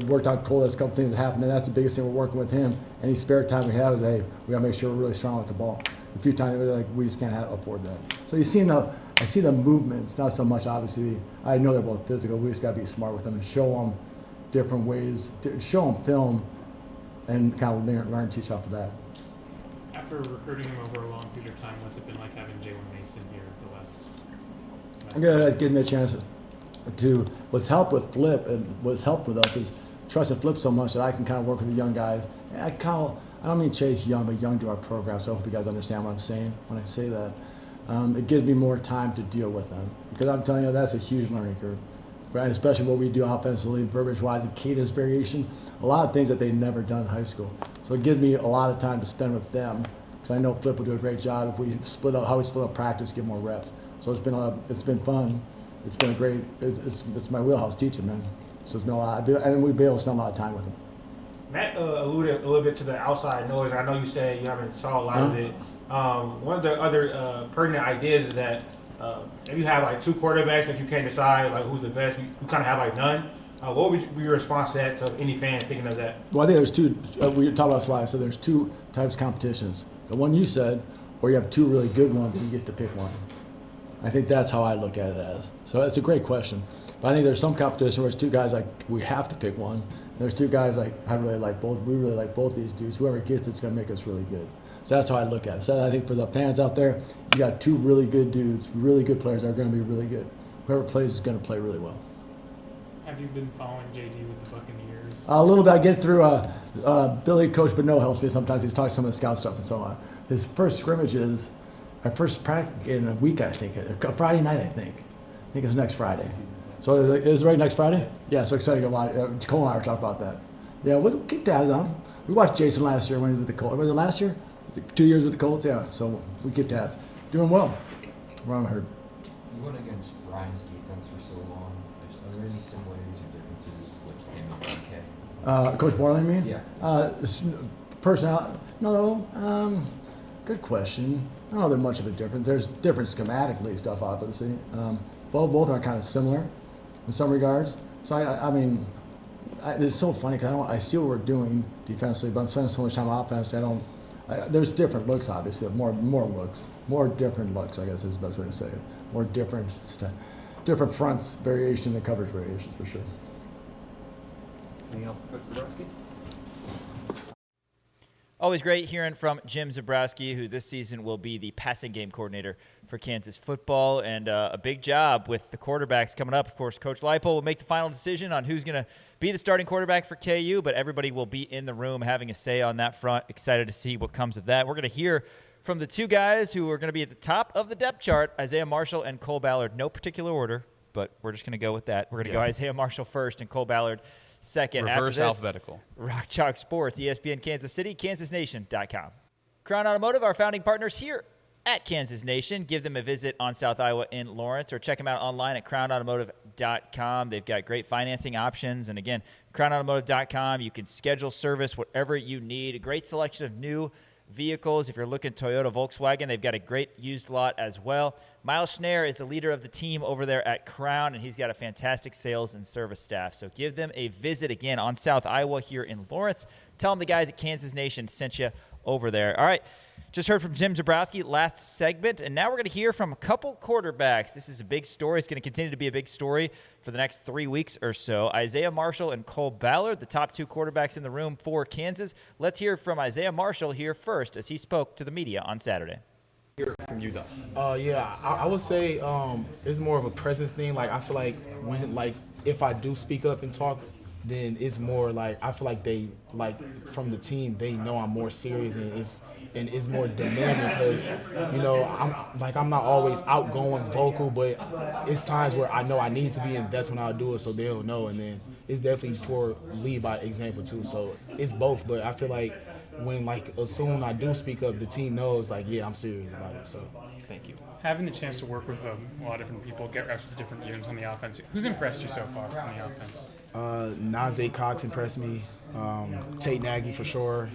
worked out Cole, there's a couple things that happened, and that's the biggest thing we're working with him. Any spare time we have is, hey, we got to make sure we're really strong with the ball. A few times we're like, we just can't afford that. So I see the movements, not so much obviously. I know they're both physical. We just got to be smart with them and show them different ways, show them film, and kind of learn, teach off of that. After recruiting him over a long period of time, what's it been like having Jalen Mason here the last semester? Good, that's giving me a chance to. What's helped with Flip and what's helped with us is trusting Flip so much that I can kind of work with the young guys. And I don't mean Chase Young, but young to our program. So I hope you guys understand what I'm saying when I say that. It gives me more time to deal with them because I'm telling you that's a huge learning curve. Right? Especially what we do offensively, verbiage-wise, and cadence variations, a lot of things that they've never done in high school. So it gives me a lot of time to spend with them because I know Flip will do a great job if we split up practice, get more reps. So it's been fun. It's been a great. It's my wheelhouse teaching, man. So it's been a lot, and we've been able to spend a lot of time with them. Matt alluded a little bit to the outside noise. I know you said you haven't saw a lot of it. One of the other pertinent ideas is that if you have like two quarterbacks that you can't decide like who's the best, you kind of have like none. What would be your response to that, to any fans thinking of that? Well, I think there's two. We talked about slides, so there's two types of competitions. The one you said, or you have two really good ones and you get to pick one. I think that's how I look at it as. So it's a great question. But I think there's some competition where it's two guys like we have to pick one. And there's two guys like I really like both. We really like both these dudes. Whoever gets it's going to make us really good. So that's how I look at it. So I think for the fans out there, you got two really good dudes, really good players that are going to be really good. Whoever plays is going to play really well. Have you been following JD with the Buccaneers? A little bit. I get through. Billy, Coach Beno helps me sometimes. He's talking some of the scout stuff and so on. His first scrimmages, our first practice in a week, I think. Friday night, I think. I think it's next Friday. So is it right next Friday? Yeah, so excited to watch. Cole and I were talking about that. Yeah, we'll keep tabs on him. We watched Jason last year when he was with the Colts. Was it last year? 2 years with the Colts? Yeah, so we keep tabs. Doing well. Wrong heard. You went against Ryan's defense for so long. Are there any similarities or differences with him and DK? Coach Borland, you mean? Yeah. Personnel? No. Good question. I don't know there's much of a difference. There's different schematically stuff, obviously. Both are kind of similar in some regards. So I mean, it's so funny because I see what we're doing defensively, but I'm spending so much time on offense. There's different looks, obviously. More looks, more different looks. I guess is the best way to say it. More different fronts variation and coverage variations for sure. Anything else, Coach Zebrowski? Always great hearing from Jim Zebrowski, who this season will be the passing game coordinator for Kansas football, and a big job with the quarterbacks coming up. Of course, Coach Leipold will make the final decision on who's going to be the starting quarterback for KU, but everybody will be in the room having a say on that front. Excited to see what comes of that. We're going to hear from the two guys who are going to be at the top of the depth chart, Isaiah Marshall and Cole Ballard. No particular order, but we're just going to go with that. We're going to go Isaiah Marshall first and Cole Ballard second. Reverse After this, alphabetical. Rock Chalk Sports, ESPN Kansas City, KansasNation.com. Crown Automotive, our founding partners here at Kansas Nation. Give them a visit on South Iowa in Lawrence, or check them out online at crownautomotive.com. They've got great financing options. And again, crownautomotive.com. You can schedule service, whatever you need. A great selection of new vehicles. If you're looking Toyota, Volkswagen, they've got a great used lot as well. Miles Schneier is the leader of the team over there at Crown, and he's got a fantastic sales and service staff. So give them a visit again on South Iowa here in Lawrence. Tell them the guys at Kansas Nation sent you over there. All right. Just heard from Jim Zebrowski last segment, and now we're going to hear from a couple quarterbacks. This is a big story. It's going to continue to be a big story for the next 3 weeks or so. Isaiah Marshall and Cole Ballard, the top two quarterbacks in the room for Kansas. Let's hear from Isaiah Marshall here first as he spoke to the media on Saturday. Hear from you, though. I would say it's more of a presence thing. Like, I feel like if I do speak up and talk, then it's more like I feel like they from the team they know I'm more serious and it's more demanding because I'm not always outgoing, vocal, but it's times where I know I need to be and that's when I'll do it so they'll know. And then it's definitely for lead by example too. So it's both, but I feel like when as soon as I do speak up, the team knows I'm serious about it. So Thank you. Having the chance to work with a lot of different people, get reps with different units on the offense, who's impressed you so far on the offense? Najee Cox impressed me. Tate Nagy for sure.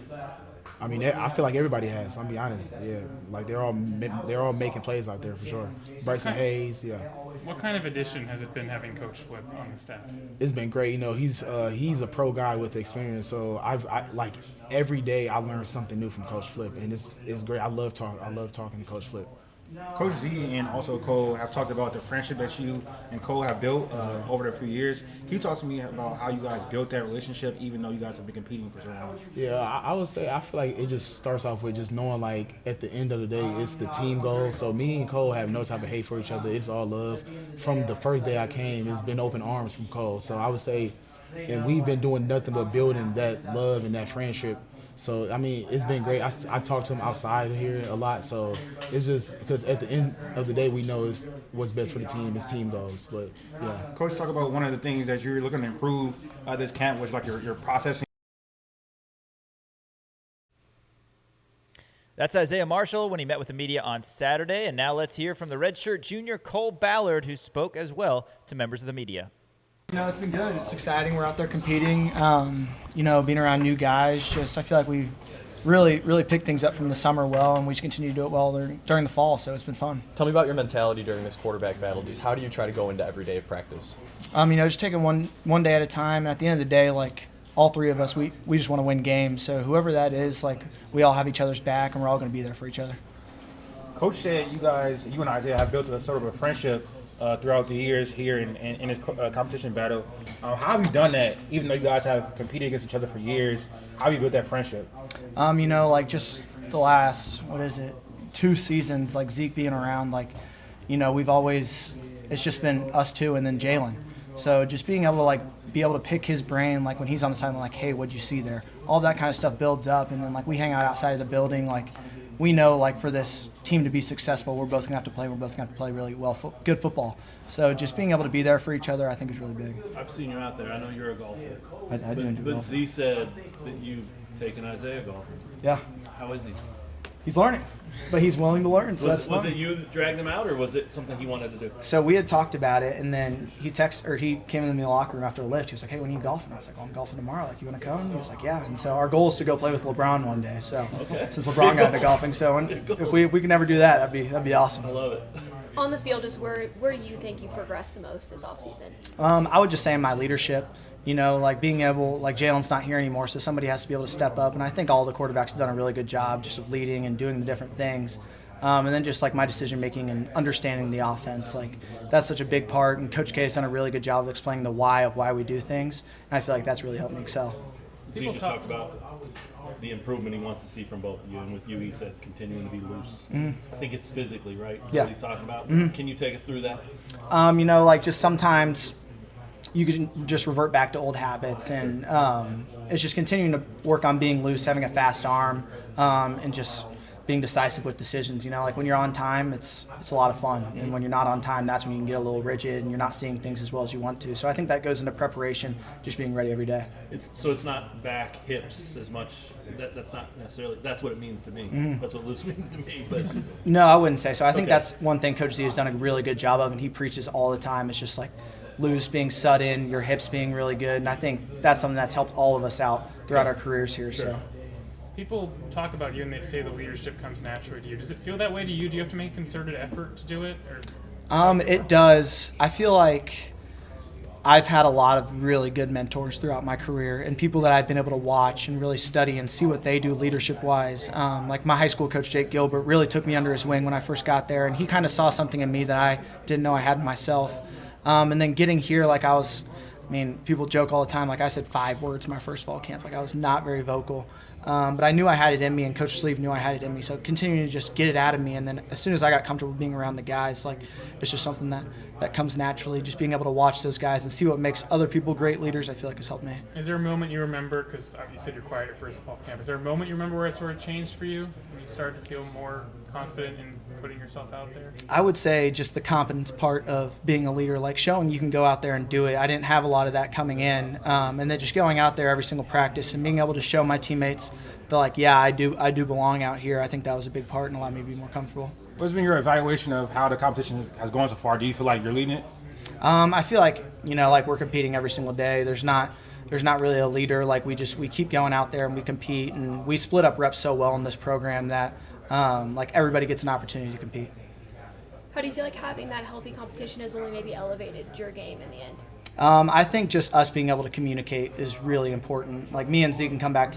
I mean, I feel like everybody has. I'll be honest. Yeah, like they're all making plays out there for sure. Bryson Hayes, yeah. What kind of addition has it been having Coach Flip on the staff? It's been great. You know, he's a pro guy with experience. So I like every day I learn something new from Coach Flip, and it's great. I love talking to Coach Flip. Coach Z and also Cole have talked about the friendship that you and Cole have built over the few years. Can you talk to me about how you guys built that relationship, even though you guys have been competing for so long? Yeah, I would say I feel like it just starts off with just knowing, like, at the end of the day, it's the team goal. So me and Cole have no type of hate for each other. It's all love. From the first day I came, it's been open arms from Cole. So I would say, and we've been doing nothing but building that love and that friendship. So, I mean, it's been great. I talk to him outside of here a lot. So it's just because at the end of the day, we know it's what's best for the team. It's team goals. But, yeah. Coach, talk about one of the things that you're looking to improve this camp was like your processing. That's Isaiah Marshall when he met with the media on Saturday. And now let's hear from the redshirt junior Cole Ballard, who spoke as well to members of the media. You know, it's been good. It's exciting. We're out there competing. You know, being around new guys. I feel like we really picked things up from the summer well, and we just continue to do it well during the fall. So it's been fun. Tell me about your mentality during this quarterback battle. Just how do you try to go into every day of practice? You know, just taking one day at a time. And at the end of the day, like all three of us, we just want to win games. So whoever that is, like we all have each other's back, and we're all going to be there for each other. Coach said you and Isaiah have built a sort of a friendship throughout the years here in this competition battle. How have you done that, even though you guys have competed against each other for years? How have you built that friendship? You know, like just the last, 2 seasons, like Zeke being around, like, you know, it's just been us two and then Jalen. So just being able to pick his brain, like when he's on the sideline, like, hey, what'd you see there? All that kind of stuff builds up, and then like we hang out outside of the building, like we know, like, for this team to be successful, we're both going to have to play. We're both going to have to play really well, good football. So just being able to be there for each other, I think, is really big. I've seen you out there. I know you're a golfer. I do enjoy But golfing. Z said that you've taken Isaiah golfing. Yeah. How is he? He's learning, but he's willing to learn, so that's Was fun. it you that dragged him out, or was it something he wanted to do? So we had talked about it, and then he came in the locker room after the lift. He was like, hey, when are you golfing? I was like, oh, I'm golfing tomorrow. Like, you want to come? He was like, yeah. And so our goal is to go play with LeBron one day. So since LeBron got into golfing, so if we can never do that, that'd be awesome. I love it. On the field is where do you think you progressed the most this offseason? I would just say in my leadership, you know, like being able, like Jalen's not here anymore, so somebody has to be able to step up. And I think all the quarterbacks have done a really good job just of leading and doing the different things. And then just like my decision making and understanding the offense, like that's such a big part. And Coach K has done a really good job of explaining the why of why we do things. And I feel like that's really helped me excel. He just talked about the improvement he wants to see from both of you, and with you, he says continuing to be loose. I think it's physically, right? That's Yeah. what he's talking about. Can you take us through that? You know, like just sometimes you can just revert back to old habits, and it's just continuing to work on being loose, having a fast arm, and just being decisive with decisions. You know, like when you're on time, it's a lot of fun, and when you're not on time, that's when you can get a little rigid and you're not seeing things as well as you want to. So I think that goes into preparation, just being ready every day. It's not back, hips as much. That's not necessarily. That's what it means to me. That's what loose means to me. But No, I wouldn't say so. I think Okay. that's one thing Coach Z has done a really good job of, and he preaches all the time. It's just like loose, being sudden, your hips being really good, and I think that's something that's helped all of us out throughout our careers here. So. People talk about you and they say the leadership comes naturally to you. Does it feel that way to you? Do you have to make concerted effort to do it? Or? It does. I feel like I've had a lot of really good mentors throughout my career, and people that I've been able to watch and really study and see what they do leadership-wise. Like my high school coach, Jake Gilbert, really took me under his wing when I first got there, and he kind of saw something in me that I didn't know I had in myself. And then getting here, like people joke all the time, like I said 5 words my first fall camp. Like I was not very vocal. But I knew I had it in me, and Coach Sleeve knew I had it in me. So continuing to just get it out of me, and then as soon as I got comfortable being around the guys, like it's just something that comes naturally. Just being able to watch those guys and see what makes other people great leaders, I feel like has helped me. Is there a moment you remember, because you said you're quiet at first fall camp, is there a moment you remember where it sort of changed for you, when you started to feel more confident in putting yourself out there? I would say just the competence part of being a leader, like showing you can go out there and do it. I didn't have a lot of that coming in, and then just going out there every single practice and being able to show my teammates that, like, yeah, I do belong out here. I think that was a big part and allowed me to be more comfortable. What's been your evaluation of how the competition has gone so far? Do you feel like you're leading it? I feel like, like we're competing every single day. There's not there's not really a leader. Like we keep going out there and we compete, and we split up reps so well in this program that like everybody gets an opportunity to compete. How do you feel like having that healthy competition has only maybe elevated your game in the end? I think just us being able to communicate is really important. Like me and Zeke can come back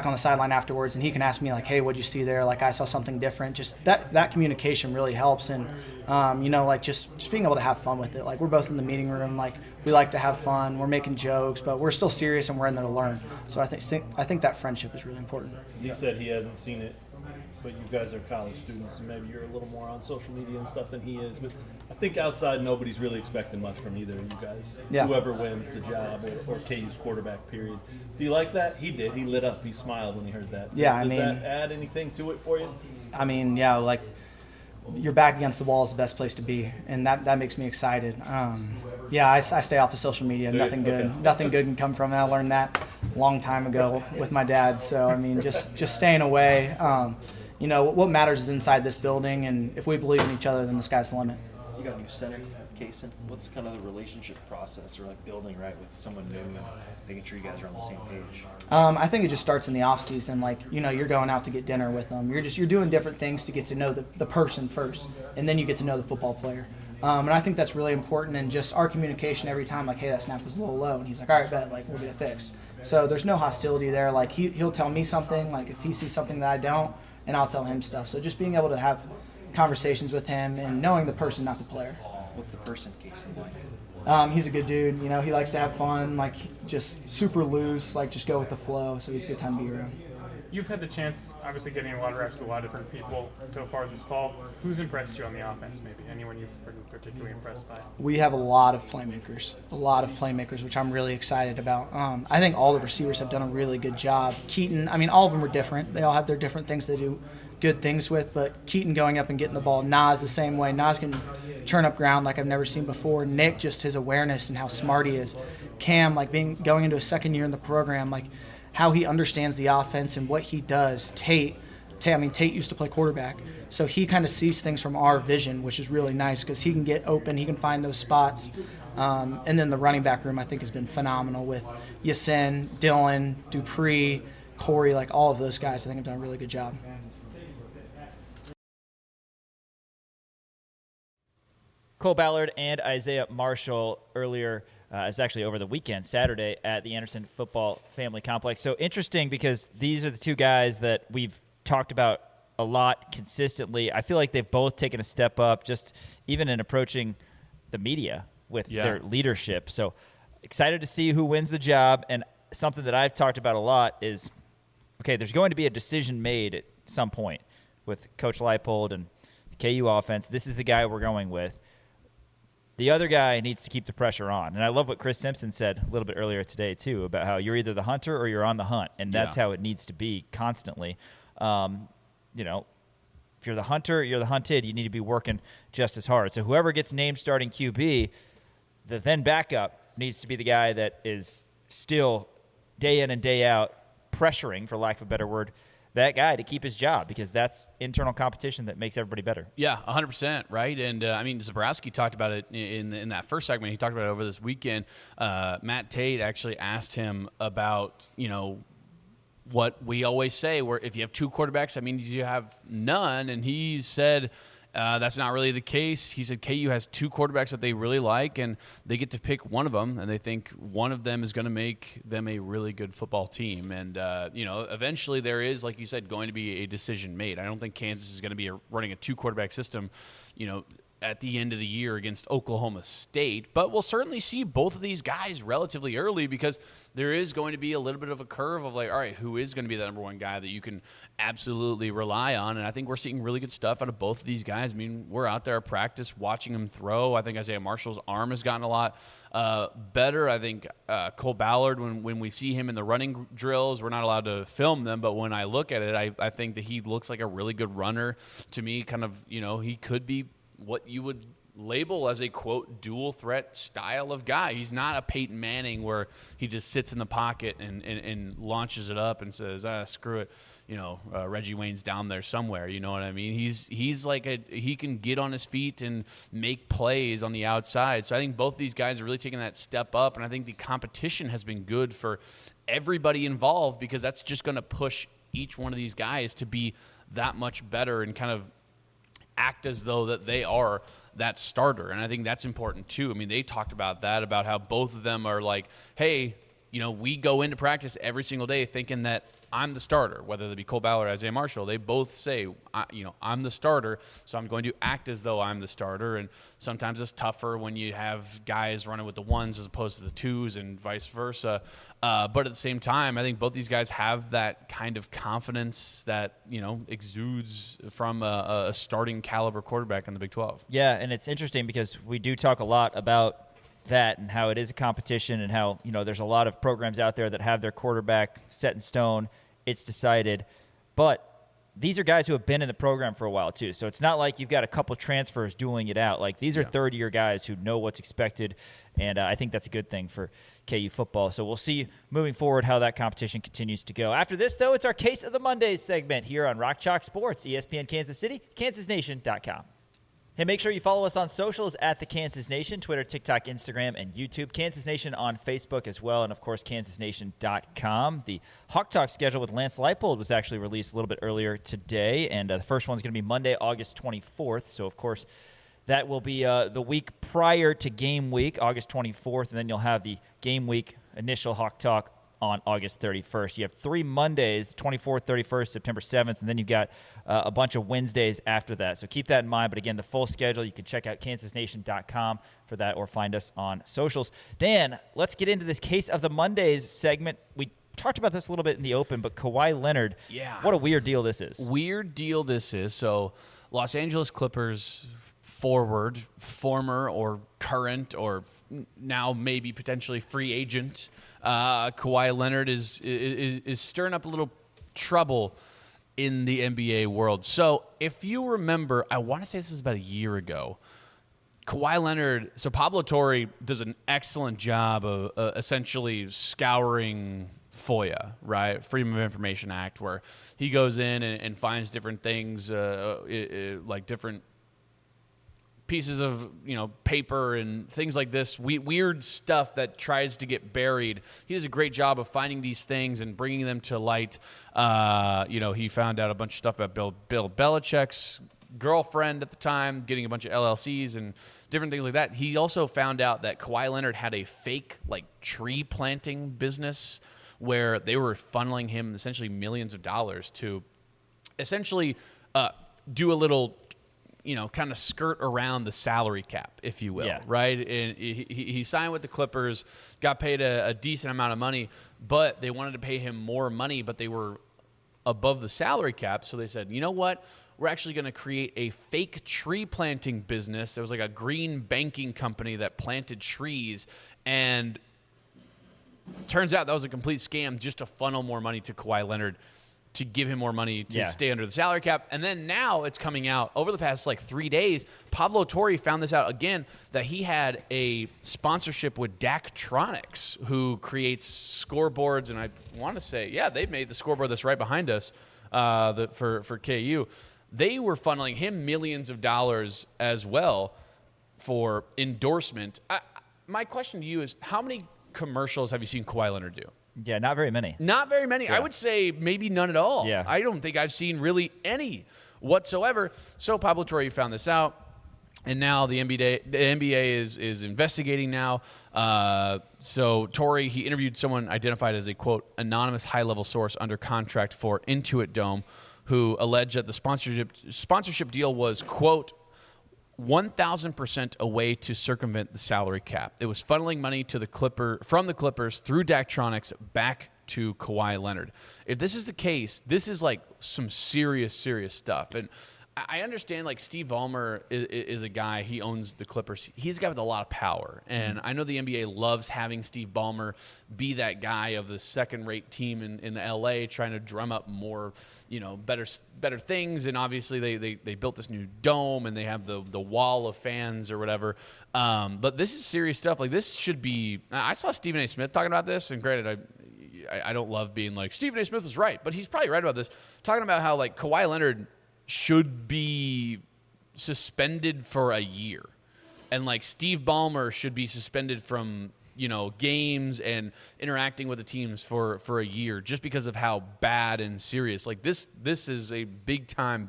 on the sideline afterwards, and he can ask me like, "Hey, what'd you see there? Like I saw something different." Just that communication really helps, and like just being able to have fun with it. Like we're both in the meeting room, like we like to have fun. We're making jokes, but we're still serious and we're in there to learn. So I think that friendship is really important. He said he hasn't seen it, but you guys are college students, and maybe you're a little more on social media and stuff than he is. But I think outside, nobody's really expecting much from either of you guys. Yeah. Whoever wins the job or KU's quarterback, period. Do you like that? He did. He lit up. He smiled when he heard that. Yeah, Does that add anything to it for you? I mean, yeah, like your back against the wall is the best place to be, and that makes me excited. I stay off of social media. Nothing good can come from it. I learned that a long time ago with my dad. So I mean, just staying away. What matters is inside this building, and if we believe in each other, then the sky's the limit. You got a new center with Kaysen. What's kind of the relationship process or like building right with someone new and making sure you guys are on the same page? I think it just starts in the off season. Like, you're going out to get dinner with them. You're doing different things to get to know the person first, and then you get to know the football player. And I think that's really important, and just our communication every time, like, hey, that snap was a little low, and he's like, all right, bet, like, we'll get it fixed. So there's no hostility there. Like, he'll tell me something, like, if he sees something that I don't, and I'll tell him stuff. So just being able to have conversations with him and knowing the person, not the player. What's the person Kaysen like? He's a good dude. He likes to have fun, like just super loose, like just go with the flow. So he's a good time to be around. You've had the chance, obviously, getting a lot of reps with a lot of different people so far this fall. Who's impressed you on the offense, maybe? Anyone you've been particularly impressed by? We have a lot of playmakers, which I'm really excited about. I think all the receivers have done a really good job. Keaton, all of them are different. They all have their different things they do good things with, but Keaton going up and getting the ball. Nas the same way. Nas can turn up ground like I've never seen before. Nick, just his awareness and how smart he is. Cam, like going into a second year in the program, like how he understands the offense and what he does. Tate used to play quarterback, so he kind of sees things from our vision, which is really nice because he can get open, he can find those spots. And then the running back room, I think, has been phenomenal with Yasin, Dylan, Dupree, Corey, like all of those guys, I think have done a really good job. Cole Ballard and Isaiah Marshall earlier, it was actually over the weekend, Saturday, at the Anderson Football Family Complex. So interesting because these are the two guys that we've talked about a lot consistently. I feel like they've both taken a step up just even in approaching the media with their leadership. So excited to see who wins the job. And something that I've talked about a lot is, okay, there's going to be a decision made at some point with Coach Leipold and the KU offense. This is the guy we're going with. The other guy needs to keep the pressure on. And I love what Chris Simpson said a little bit earlier today, too, about how you're either the hunter or you're on the hunt. And that's how it needs to be constantly. If you're the hunter, you're the hunted. You need to be working just as hard. So whoever gets named starting QB, the then backup needs to be the guy that is still day in and day out pressuring, for lack of a better word, that guy to keep his job, because that's internal competition that makes everybody better. Yeah, 100%, right? And, Zebrowski talked about it in that first segment. He talked about it over this weekend. Matt Tate actually asked him about, what we always say, where if you have two quarterbacks, that means you have none. And he said that's not really the case. He said KU has two quarterbacks that they really like, and they get to pick one of them, and they think one of them is going to make them a really good football team. And, eventually there is, like you said, going to be a decision made. I don't think Kansas is going to be running a two-quarterback system, at the end of the year against Oklahoma State. But we'll certainly see both of these guys relatively early, because there is going to be a little bit of a curve of like, all right, who is going to be the number one guy that you can absolutely rely on? And I think we're seeing really good stuff out of both of these guys. We're out there at practice watching them throw. I think Isaiah Marshall's arm has gotten a lot better. I think Cole Ballard, when we see him in the running drills, we're not allowed to film them, but when I look at it, I think that he looks like a really good runner to me. Kind of, he could be what you would label as a, quote, dual threat style of guy. He's not a Peyton Manning where he just sits in the pocket and launches it up and says, screw it. Reggie Wayne's down there somewhere. You know what I mean? He's like he can get on his feet and make plays on the outside. So I think both these guys are really taking that step up, and I think the competition has been good for everybody involved because that's just going to push each one of these guys to be that much better and kind of act as though that they are that starter. And I think that's important too. I mean, they talked about that, about how both of them are like, hey, we go into practice every single day thinking that I'm the starter, whether it be Cole Ballard or Isaiah Marshall. They both say, I'm the starter, so I'm going to act as though I'm the starter. And sometimes it's tougher when you have guys running with the ones as opposed to the twos and vice versa. But at the same time, I think both these guys have that kind of confidence that, exudes from a starting caliber quarterback in the Big 12. Yeah, and it's interesting because we do talk a lot about that and how it is a competition and how, there's a lot of programs out there that have their quarterback set in stone. It's decided. But these are guys who have been in the program for a while too. So it's not like you've got a couple transfers dueling it out. Like these are third-year guys who know what's expected, and I think that's a good thing for KU football. So we'll see moving forward how that competition continues to go. After this, though, it's our Case of the Mondays segment here on Rock Chalk Sports, ESPN Kansas City, kansasnation.com. Hey, make sure you follow us on socials at the Kansas Nation, Twitter, TikTok, Instagram, and YouTube. Kansas Nation on Facebook as well, and, of course, kansasnation.com. The Hawk Talk schedule with Lance Leipold was actually released a little bit earlier today, and the first one's going to be Monday, August 24th. So, of course, that will be the week prior to game week, August 24th, and then you'll have the game week initial Hawk Talk on August 31st. You have 3 Mondays, 24th, 31st, September 7th, and then you've got a bunch of Wednesdays after that. So keep that in mind. But again, the full schedule, you can check out kansasnation.com for that or find us on socials. Dan, let's get into this Case of the Mondays segment. We talked about this a little bit in the open, but Kawhi Leonard, what a weird deal this is. Weird deal this is. So Los Angeles Clippers forward, former or current or now maybe potentially free agent, Kawhi Leonard is stirring up a little trouble in the NBA world. So if you remember, I want to say this is about a year ago, Kawhi Leonard, so Pablo Torre does an excellent job of essentially scouring FOIA, right? Freedom of Information Act, where he goes in and finds different things, like different pieces of paper and things like this, weird stuff that tries to get buried. He does a great job of finding these things and bringing them to light. He found out a bunch of stuff about Bill Belichick's girlfriend at the time, getting a bunch of LLCs and different things like that. He also found out that Kawhi Leonard had a fake tree planting business where they were funneling him essentially millions of dollars to essentially do a little kind of skirt around the salary cap, if you will, right? And he signed with the Clippers, got paid a decent amount of money, but they wanted to pay him more money, but they were above the salary cap. So they said, you know what? We're actually going to create a fake tree planting business. There was like a green banking company that planted trees, and turns out that was a complete scam just to funnel more money to Kawhi Leonard, to give him more money to stay under the salary cap. And then now it's coming out over the past 3 days. Pablo Torre found this out again, that he had a sponsorship with Daktronics, who creates scoreboards. And I want to say, they made the scoreboard that's right behind us for KU. They were funneling him millions of dollars as well for endorsement. My question to you is, how many commercials have you seen Kawhi Leonard do? Yeah, not very many. Not very many. Yeah. I would say maybe none at all. Yeah. I don't think I've seen really any whatsoever. So Pablo Torre found this out, and now the NBA is investigating now. So Torre, he interviewed someone identified as a, quote, anonymous high-level source under contract for Intuit Dome, who alleged that the sponsorship deal was, quote, 1,000% a way to circumvent the salary cap. It was funneling money to from the Clippers through Daktronics back to Kawhi Leonard. If this is the case, this is some serious stuff. And I understand Steve Ballmer is a guy, he owns the Clippers. He's a guy with a lot of power. And I know the NBA loves having Steve Ballmer be that guy of the second-rate team in the LA, trying to drum up more, better things. And obviously they built this new dome, and they have the wall of fans or whatever. But this is serious stuff. This should be, I saw Stephen A. Smith talking about this, and granted, I don't love being like Stephen A. Smith was right, but he's probably right about this. Talking about how like Kawhi Leonard should be suspended for a year, and like Steve Ballmer should be suspended from games and interacting with the teams for a year just because of how bad and serious. Like this is a big time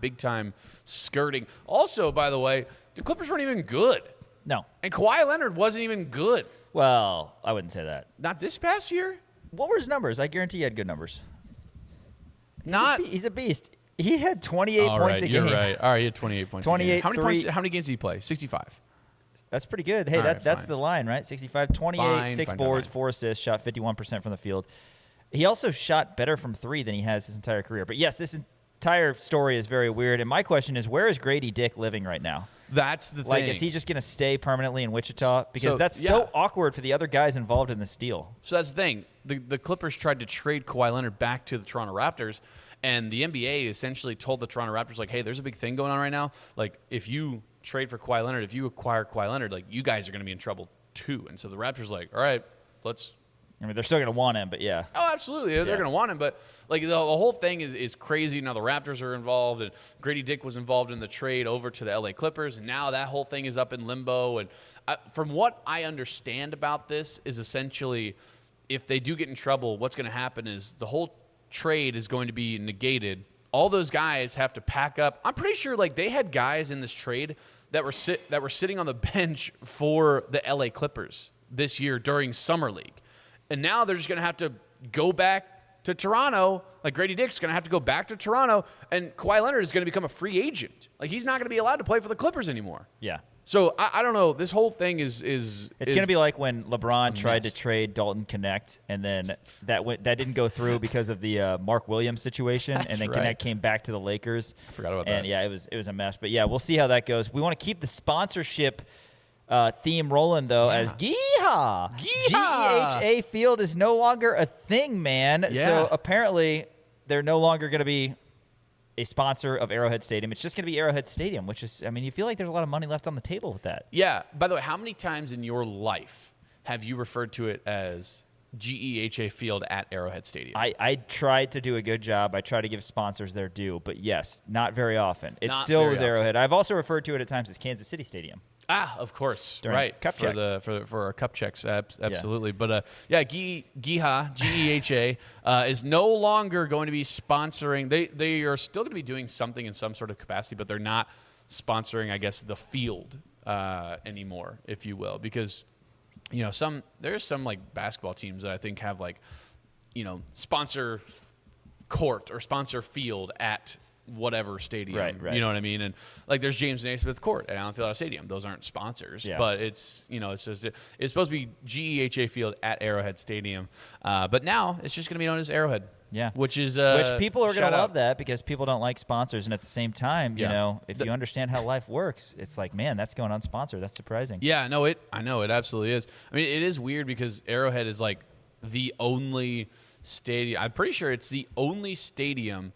skirting. Also, by the way, the Clippers weren't even good. No. And Kawhi Leonard wasn't even good. Well, I wouldn't say that. Not this past year. What were his numbers? I guarantee he had good numbers. He's a beast. He had 28 points a game. You're right. All right, he had 28 points 28, a game. How many games did he play? 65. That's pretty good. Hey, that's fine. the line, right? 65, 28, 6 boards, 4 assists, shot 51% from the field. He also shot better from 3 than he has his entire career. But yes, this entire story is very weird. And my question is, where is Grady Dick living right now? That's the thing. Like, is he just going to stay permanently in Wichita? Because that's so awkward for the other guys involved in this deal. So that's the thing. The Clippers tried to trade Kawhi Leonard back to the Toronto Raptors, and the NBA essentially told the Toronto Raptors, like, hey, there's a big thing going on right now. Like, if you trade for Kawhi Leonard, if you acquire Kawhi Leonard, like, you guys are going to be in trouble too. And so the Raptors are like, all right, let's. I mean, they're still going to want him, but yeah. Oh, absolutely. They're going to want him. But, like, the whole thing is crazy. Now the Raptors are involved, and Grady Dick was involved in the trade over to the LA Clippers, and now that whole thing is up in limbo. And from what I understand about this is essentially if they do get in trouble, what's going to happen is the whole trade is going to be negated. All those guys have to pack up. I'm pretty sure, like, they had guys in this trade that were sitting on the bench for the LA Clippers this year during Summer League. And now they're just going to have to go back to Toronto. Like, Grady Dick's going to have to go back to Toronto, and Kawhi Leonard is going to become a free agent. Like, he's not going to be allowed to play for the Clippers anymore. Yeah. So, I don't know. This whole thing is It's going to be like when LeBron tried to trade Dalton Connect, and then that didn't go through because of the Mark Williams situation, and then Connect came back to the Lakers. I forgot about that. And, yeah, it was a mess. But, yeah, we'll see how that goes. We want to keep the sponsorship theme rolling, though, as GEHA Field is no longer a thing, man. Yeah. So apparently they're no longer going to be a sponsor of Arrowhead Stadium. It's just going to be Arrowhead Stadium, which is, I mean, you feel like there's a lot of money left on the table with that. Yeah. By the way, how many times in your life have you referred to it as GEHA Field at Arrowhead Stadium? I tried to do a good job. I try to give sponsors their due, but yes, not very often. It Not still very was Arrowhead. I've also referred to it at times as Kansas City Stadium. Ah, of course, During right. cup check. For our cup checks, absolutely. Yeah. But GEHA is no longer going to be sponsoring. They are still going to be doing something in some sort of capacity, but they're not sponsoring, I guess, the field anymore, if you will, because there's some like basketball teams that I think have like sponsor court or sponsor field at whatever stadium, right. You know what I mean? And like there's James Naismith Court at Allen Fieldhouse Stadium. Those aren't sponsors, but it's supposed to be GEHA Field at Arrowhead Stadium. But now it's just going to be known as Arrowhead. Yeah, which people are going to love that because people don't like sponsors, and at the same time, if you understand how life works, it's like, man, that's going unsponsored. That's surprising. Yeah, I know it absolutely is. I mean, it is weird because Arrowhead is like the only stadium. I'm pretty sure it's the only stadium,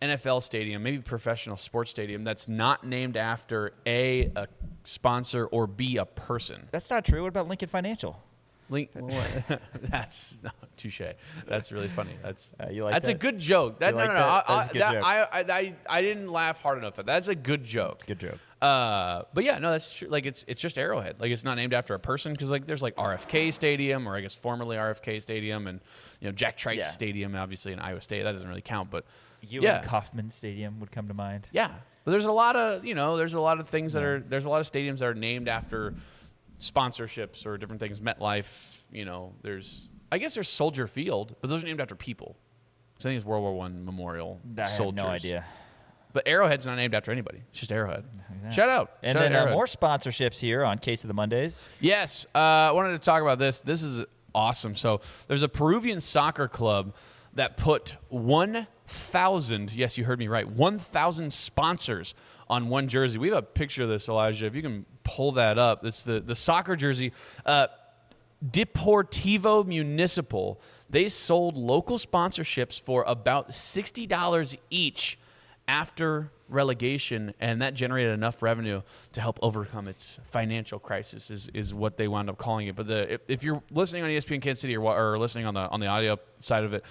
NFL stadium, maybe professional sports stadium, that's not named after A, a sponsor, or B, a person. That's not true. What about Lincoln Financial? That's touche. That's really funny. That's that? A good joke. That's a good joke. I didn't laugh hard enough. That's a good joke. Good joke. But yeah, no, that's true. Like it's just Arrowhead. Like it's not named after a person because like there's like RFK Stadium, or I guess formerly RFK Stadium, and Jack Trice Stadium, obviously in Iowa State. That doesn't really count, but Kauffman Stadium would come to mind. Yeah, but there's a lot of there's a lot of things there's a lot of stadiums that are named after sponsorships or different things. MetLife, there's Soldier Field, but those are named after people. So I think it's World War I Memorial Soldiers. I have no idea. But Arrowhead's not named after anybody. It's just Arrowhead. Yeah. Shout out. And Shout then out more sponsorships here on Case of the Mondays. Yes. I wanted to talk about this. This is awesome. So there's a Peruvian soccer club that put 1,000, yes, you heard me right, 1,000 sponsors on one jersey. We have a picture of this, Elijah. If you can pull that up. It's the soccer jersey. Deportivo Municipal. They sold local sponsorships for about $60 each after relegation, and that generated enough revenue to help overcome its financial crisis is what they wound up calling it. But if you're listening on ESPN Kansas City or listening on the audio side of it,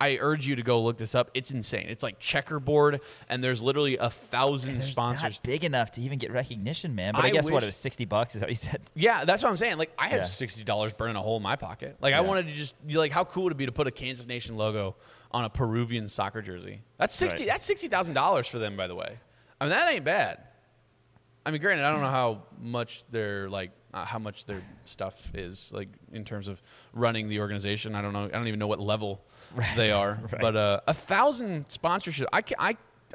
I urge you to go look this up. It's insane. It's like checkerboard, and there's literally 1,000 sponsors. Not big enough to even get recognition, man. But I guess what, it was $60 is what you said. Yeah, that's what I'm saying. Like, I had $60 burning a hole in my pocket. Like, I wanted to just like, how cool would it be to put a Kansas Nation logo on a Peruvian soccer jersey? That's $60,000 for them, by the way. I mean, that ain't bad. I mean, granted, I don't know how much their stuff is like in terms of running the organization. I don't know. I don't even know what level they are. But 1,000 sponsorship.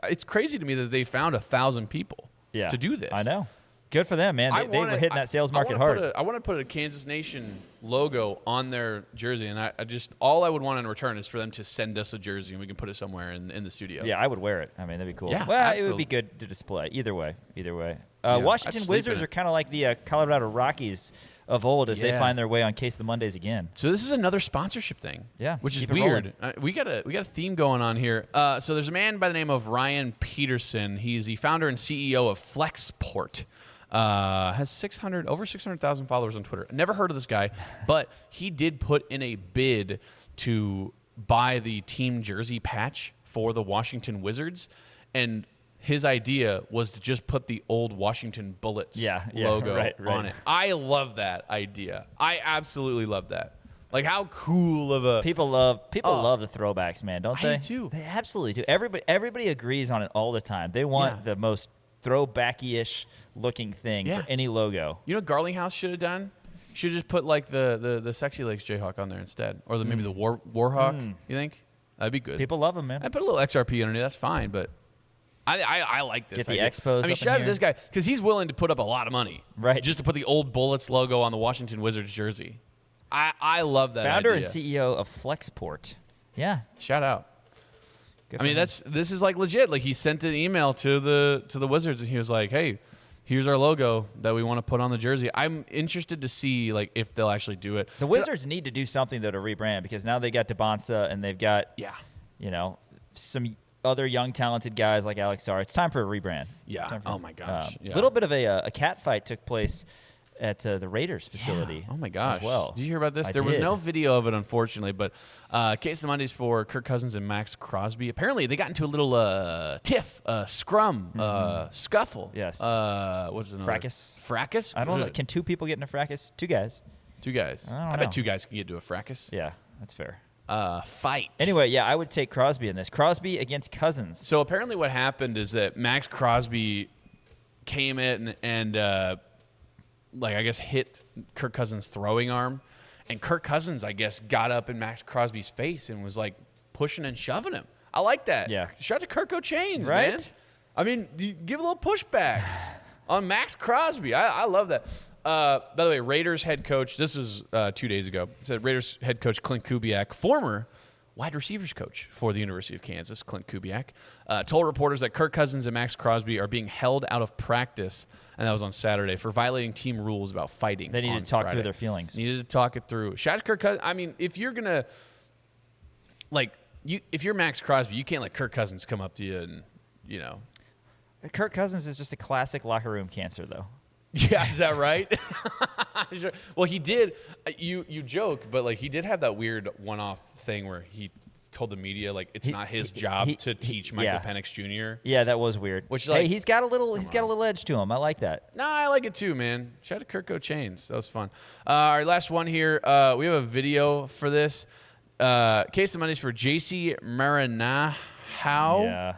It's crazy to me that they found 1,000 people to do this. I know. Good for them, man. They were hitting that sales market hard. I want to put a Kansas Nation logo on their jersey, and I just all I would want in return is for them to send us a jersey, and we can put it somewhere in the studio. Yeah, I would wear it. I mean, that'd be cool. Yeah, well, absolutely. it would be good to display. Either way. Washington Wizards are kind of like the Colorado Rockies of old as they find their way on Case of the Mondays again. So this is another sponsorship thing. Yeah, which is weird. We got a theme going on here. So there's a man by the name of Ryan Peterson. He's the founder and CEO of Flexport. Has over 600,000 followers on Twitter. Never heard of this guy, but he did put in a bid to buy the team jersey patch for the Washington Wizards, and his idea was to just put the old Washington Bullets logo on it. I love that idea. I absolutely love that. Like, how cool of a people love the throwbacks, man, don't they? I do. They absolutely do. Everybody agrees on it all the time. They want the most throwbacky-ish looking thing for any logo. You know what Garlinghouse should have done? Should have just put like the Sexy Legs Jayhawk on there instead, or maybe the Warhawk. You think that'd be good? People love them, man. I put a little XRP underneath. That's fine, but I like this. Get the Expos. I mean, shout out to this guy because he's willing to put up a lot of money, just to put the old Bullets logo on the Washington Wizards jersey. I love that. Founder idea. and CEO of Flexport. Yeah, shout out. I mean, this is like legit. Like, he sent an email to the Wizards, and he was like, "Hey, here's our logo that we want to put on the jersey." I'm interested to see like if they'll actually do it. The Wizards need to do something though to rebrand, because now they got DeBonsa and they've got some other young talented guys like Alex Sarr. It's time for a rebrand. Yeah. Oh my gosh. A little bit of a cat fight took place at the Raiders facility. Oh my gosh. As well. Did you hear about this? There was no video of it, unfortunately, but Case of the Mondays for Kirk Cousins and Max Crosby. Apparently, they got into a little tiff, scrum, scuffle. Yes. What's another? Fracas? I don't know. Can two people get in a fracas? Two guys. I bet two guys can get into a fracas. Yeah, that's fair. Fight. Anyway, I would take Crosby in this. Crosby against Cousins. So apparently what happened is that Max Crosby came in and I guess hit Kirk Cousins' throwing arm, and Kirk Cousins, I guess, got up in Max Crosby's face and was like pushing and shoving him. I like that. Yeah. Shout out to Kirk O'Chains, right? Man. I mean, give a little pushback on Max Crosby. I love that. By the way, Raiders head coach, this was 2 days ago, said Raiders head coach Clint Kubiak, former wide receivers coach for the University of Kansas, Clint Kubiak, told reporters that Kirk Cousins and Max Crosby are being held out of practice, and that was on Saturday, for violating team rules about fighting. They needed to talk through their feelings. Needed to talk it through. Shout out to Kirk Cousins. I mean, if you're going to, if you're Max Crosby, you can't let Kirk Cousins come up to you and, Kirk Cousins is just a classic locker room cancer, though. Yeah, is that right? Well, he did. You joke, but he did have that weird one-off thing where he told the media it's not his job to teach Michael Penix Jr. Yeah, that was weird. Which he's got a little edge to him. I like that. No, I like it too, man. Shout out to Kirk O'Chains. That was fun. All right, last one here. We have a video for this. Case of Mondays for J.C. Maranhão. Yeah.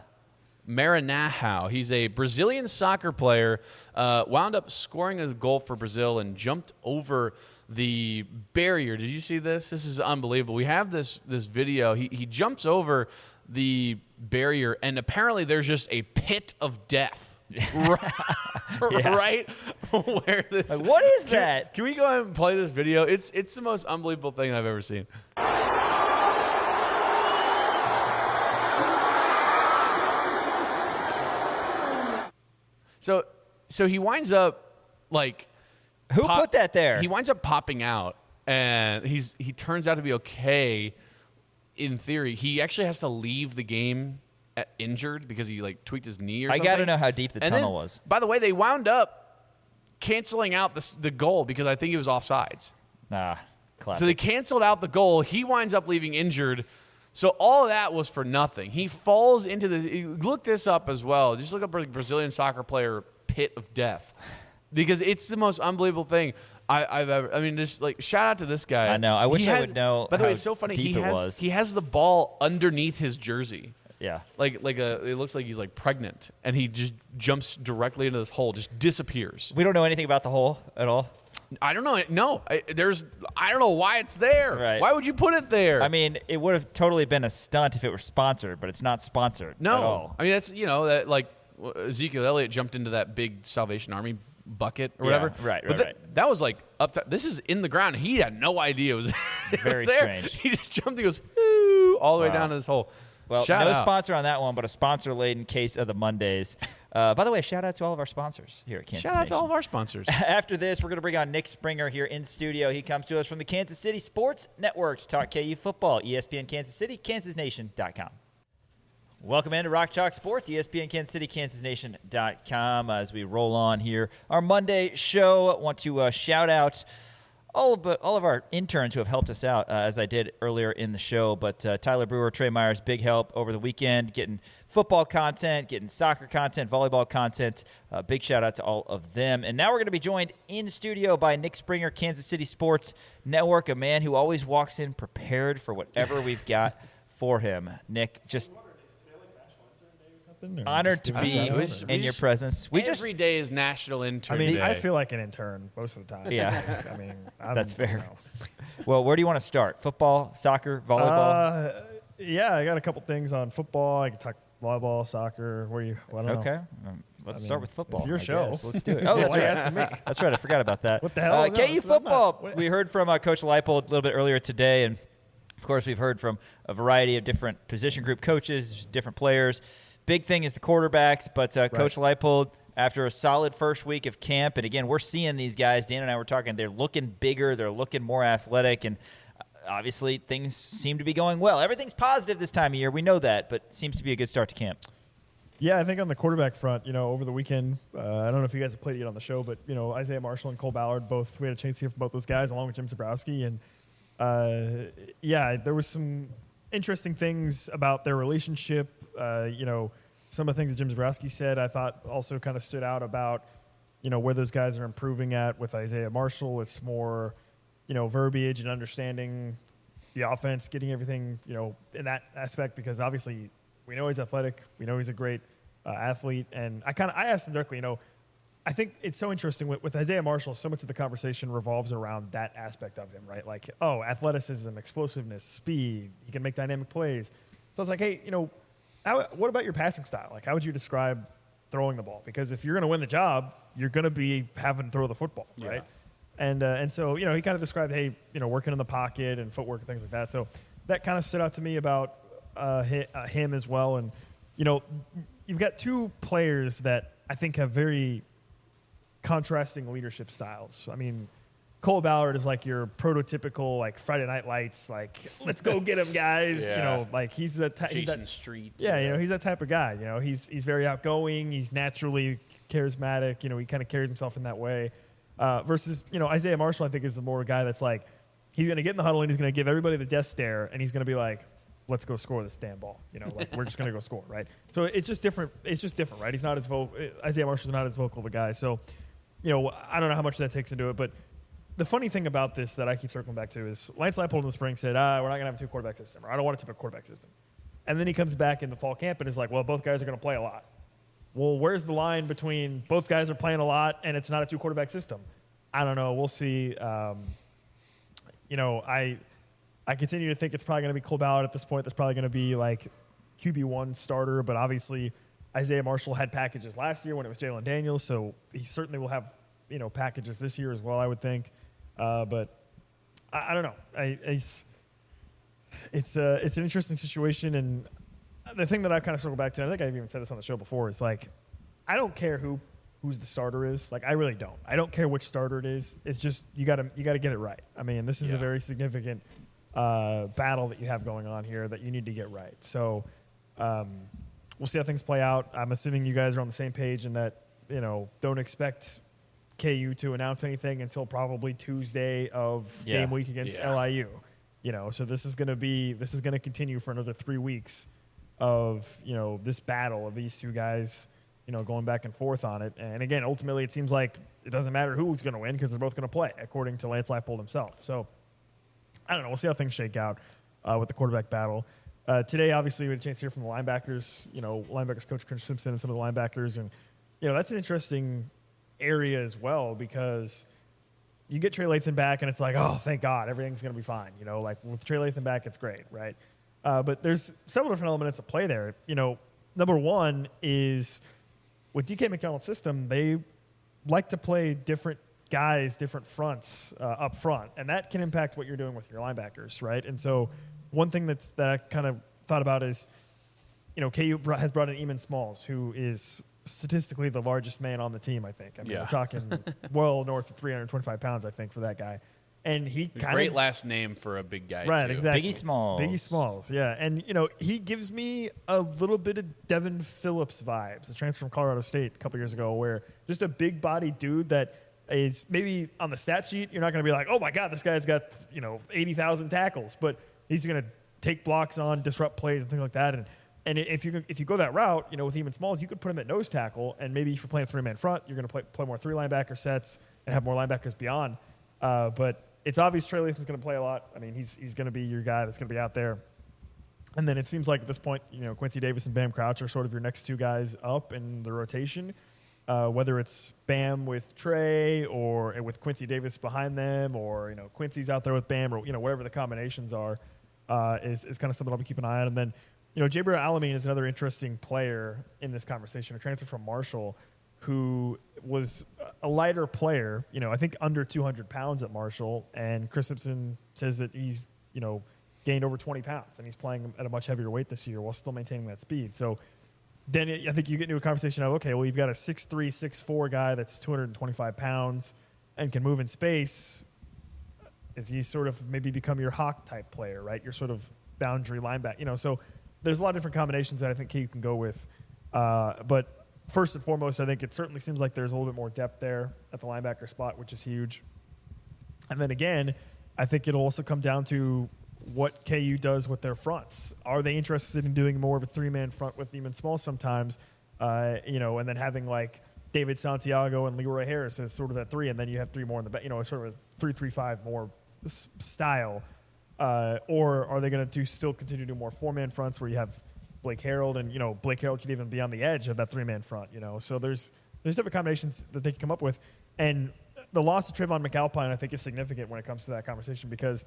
Maranhão. He's a Brazilian soccer player, wound up scoring a goal for Brazil and jumped over the barrier. Did you see this? This is unbelievable. We have this video. He jumps over the barrier, and apparently there's just a pit of death. Right? Where this? What is that? Can we go ahead and play this video? It's the most unbelievable thing I've ever seen. So he winds up who put that there? He winds up popping out, and he turns out to be okay in theory. He actually has to leave the game injured because he like tweaked his knee or I something. got to know how deep the And tunnel then, was. By the way, they wound up canceling out the goal because I think it was offsides. Classic. So they canceled out the goal. He winds up leaving injured. So all of that was for nothing. He falls into this. Look this up as well. Just look up Brazilian soccer player pit of death, because it's the most unbelievable thing I've ever. I mean, just like shout out to this guy. I know. I wish I would know. By the way, how it's so funny. deep it was. He has the ball underneath his jersey. Yeah. It looks like he's like pregnant, and he just jumps directly into this hole, just disappears. We don't know anything about the hole at all. I don't know. No, I don't know why it's there. Right. Why would you put it there? I mean, it would have totally been a stunt if it were sponsored, but it's not sponsored at all. I mean, that's that like Ezekiel Elliott jumped into that big Salvation Army bucket or whatever. Right. That was like up to, this is in the ground. He had no idea it was very there. strange. He just jumped. He goes woo, all the way down to this hole. Well, Shout no out. sponsor on that one, but a sponsor-laden case of the Mondays. By the way, shout out to all of our sponsors here at Kansas Shout out to Nation. all of our sponsors. After this, we're going to bring on Nick Springer here in studio. He comes to us from the Kansas City Sports Network to talk KU football, ESPN Kansas City, kansasnation.com. Welcome into Rock Chalk Sports, ESPN Kansas City, kansasnation.com. As we roll on here, our Monday show, I want to shout out all of our interns who have helped us out, as I did earlier in the show. But Tyler Brewer, Trey Myers, big help over the weekend, getting football content, getting soccer content, volleyball content. Big shout out to all of them. And now we're going to be joined in studio by Nick Springer, Kansas City Sports Network, a man who always walks in prepared for whatever we've got for him. Nick, just honored to be in your presence. Every day is National Intern Day. I feel like an intern most of the time. Yeah. I mean, that's fair. Well, where do you want to start? Football, soccer, volleyball? Yeah, I got a couple things on football. I can talk volleyball, soccer. I don't know. Okay. Let's start with football. It's your show. Guess. Let's do it. Oh, that's Why are you right. asking me? That's right. I forgot about that. What the hell? No, KU football. We heard from Coach Leipold a little bit earlier today, and of course we've heard from a variety of different position group coaches, different players. Big thing is the quarterbacks, but Coach Leipold, after a solid first week of camp, and again, we're seeing these guys, Dan and I were talking, they're looking bigger, they're looking more athletic, and obviously things seem to be going well. Everything's positive this time of year. We know that, but it seems to be a good start to camp. Yeah, I think on the quarterback front, over the weekend, I don't know if you guys have played it on the show, but, Isaiah Marshall and Cole Ballard, we had a chance to hear from both those guys, along with Jim Zebrowski, and, there was some interesting things about their relationship. Some of the things that Jim Zebrowski said I thought also kind of stood out about, where those guys are improving at. With Isaiah Marshall, it's more, verbiage and understanding the offense, getting everything, in that aspect, because obviously we know he's athletic. We know he's a great athlete. And I asked him directly, I think it's so interesting with Isaiah Marshall, so much of the conversation revolves around that aspect of him, right? Like, athleticism, explosiveness, speed. He can make dynamic plays. So I was like, hey, what about your passing style? Like, how would you describe throwing the ball? Because if you're going to win the job, you're going to be having to throw the football, right? And so, he kind of described, hey, working in the pocket and footwork and things like that. So that kind of stood out to me about him as well. And, you've got two players that I think have very contrasting leadership styles. I mean, Cole Ballard is like your prototypical, like, Friday Night Lights, like, let's go get him, guys. Yeah. He's the Chasing streets. Yeah, he's that type of guy. He's very outgoing. He's naturally charismatic. He kind of carries himself in that way. Versus, Isaiah Marshall, I think, is the more guy that's like, he's going to get in the huddle and he's going to give everybody the death stare and he's going to be like, let's go score this damn ball. We're just going to go score, right? So it's just different. It's just different, right? He's not as vocal. Isaiah Marshall's not as vocal of a guy. So, I don't know how much that takes into it, but the funny thing about this that I keep circling back to is Lance Leipold in the spring said, we're not going to have a two-quarterback system, or I don't want a two quarterback system. And then he comes back in the fall camp and is like, well, both guys are going to play a lot. Well, where's the line between both guys are playing a lot and it's not a two-quarterback system? I don't know. We'll see. I continue to think it's probably going to be Cole Ballard at this point. That's probably going to be like QB1 starter, but obviously Isaiah Marshall had packages last year when it was Jalen Daniels, so he certainly will have packages this year as well, I would think. But I don't know. It's an interesting situation, and the thing that I've kind of circled back to, and I think I've even said this on the show before, is like, I don't care who's the starter is. Like, I really don't. I don't care which starter it is. It's just you got to get it right. I mean, this is a very significant battle that you have going on here that you need to get right. So, we'll see how things play out. I'm assuming you guys are on the same page in that, don't expect KU to announce anything until probably Tuesday of game week against LIU. So this is going to continue for another 3 weeks of, this battle of these two guys, going back and forth on it. And again, ultimately, it seems like it doesn't matter who's going to win because they're both going to play, according to Lance Leipold himself. So I don't know. We'll see how things shake out with the quarterback battle. Today, obviously, we had a chance to hear from the linebackers, linebackers coach Chris Simpson and some of the linebackers. And, that's an interesting area as well because you get Trey Lathan back and it's like, oh, thank God, everything's going to be fine. Like with Trey Lathan back, it's great, right? But there's several different elements at play there. Number one is with DK McDonald's system, they like to play different guys, different fronts up front, and that can impact what you're doing with your linebackers, right? And so one thing that I kind of thought about is, KU has brought in Eamon Smalls, who is statistically the largest man on the team, I think. We're talking well north of 325 pounds, I think, for that guy. And he kind great last name for a big guy, right? Too. Exactly, Biggie Smalls, yeah. And he gives me a little bit of Devin Phillips vibes, a transfer from Colorado State a couple years ago, where just a big body dude that is maybe on the stat sheet you're not going to be like, oh my God, this guy's got 80,000 tackles, but he's going to take blocks on, disrupt plays, and things like that. And if you go that route, with Eamon Smalls, you could put him at nose tackle, and maybe if you're playing three-man front, you're going to play more three linebacker sets and have more linebackers beyond. But it's obvious Trey Lathan's going to play a lot. I mean, he's going to be your guy that's going to be out there. And then it seems like at this point, Quincy Davis and Bam Crouch are sort of your next two guys up in the rotation, whether it's Bam with Trey or with Quincy Davis behind them, or Quincy's out there with Bam, or whatever the combinations are, is kind of something I'll be keeping an eye on. And then Jabriel Alameen is another interesting player in this conversation, a transfer from Marshall, who was a lighter player, I think under 200 pounds at Marshall. And Chris Simpson says that he's, gained over 20 pounds and he's playing at a much heavier weight this year while still maintaining that speed. So then I think you get into a conversation of, okay, well, you've got a 6'3", 6'4" guy that's 225 pounds and can move in space. Is he sort of maybe become your Hawk type player, right? Your sort of boundary linebacker, so there's a lot of different combinations that I think you can go with. But first and foremost, I think it certainly seems like there's a little bit more depth there at the linebacker spot, which is huge. And then again, I think it'll also come down to what KU does with their fronts. Are they interested in doing more of a three-man front with Eamon Smalls sometimes, and then having like David Santiago and Leroy Harris as sort of that three, and then you have three more in the back, sort of a 3-3-5 more style. Or are they going to still continue to do more four-man fronts where you have Blake Harreld, and Blake Harreld could even be on the edge of that three-man front. So there's different combinations that they can come up with, and the loss of Trayvon McAlpine I think is significant when it comes to that conversation, because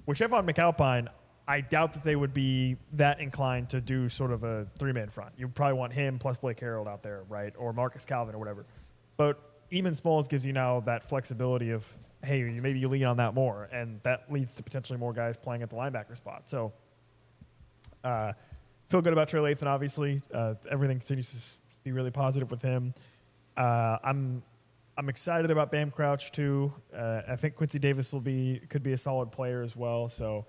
with Trayvon McAlpine, I doubt that they would be that inclined to do sort of a three-man front. You probably want him plus Blake Harreld out there, right, or Marcus Calvin or whatever. But Eamon Smalls gives you now that flexibility of, hey, maybe you lean on that more, and that leads to potentially more guys playing at the linebacker spot. So feel good about Trey Lathan, obviously. Everything continues to be really positive with him. I'm excited about Bam Crouch, too. I think Quincy Davis could be a solid player as well. So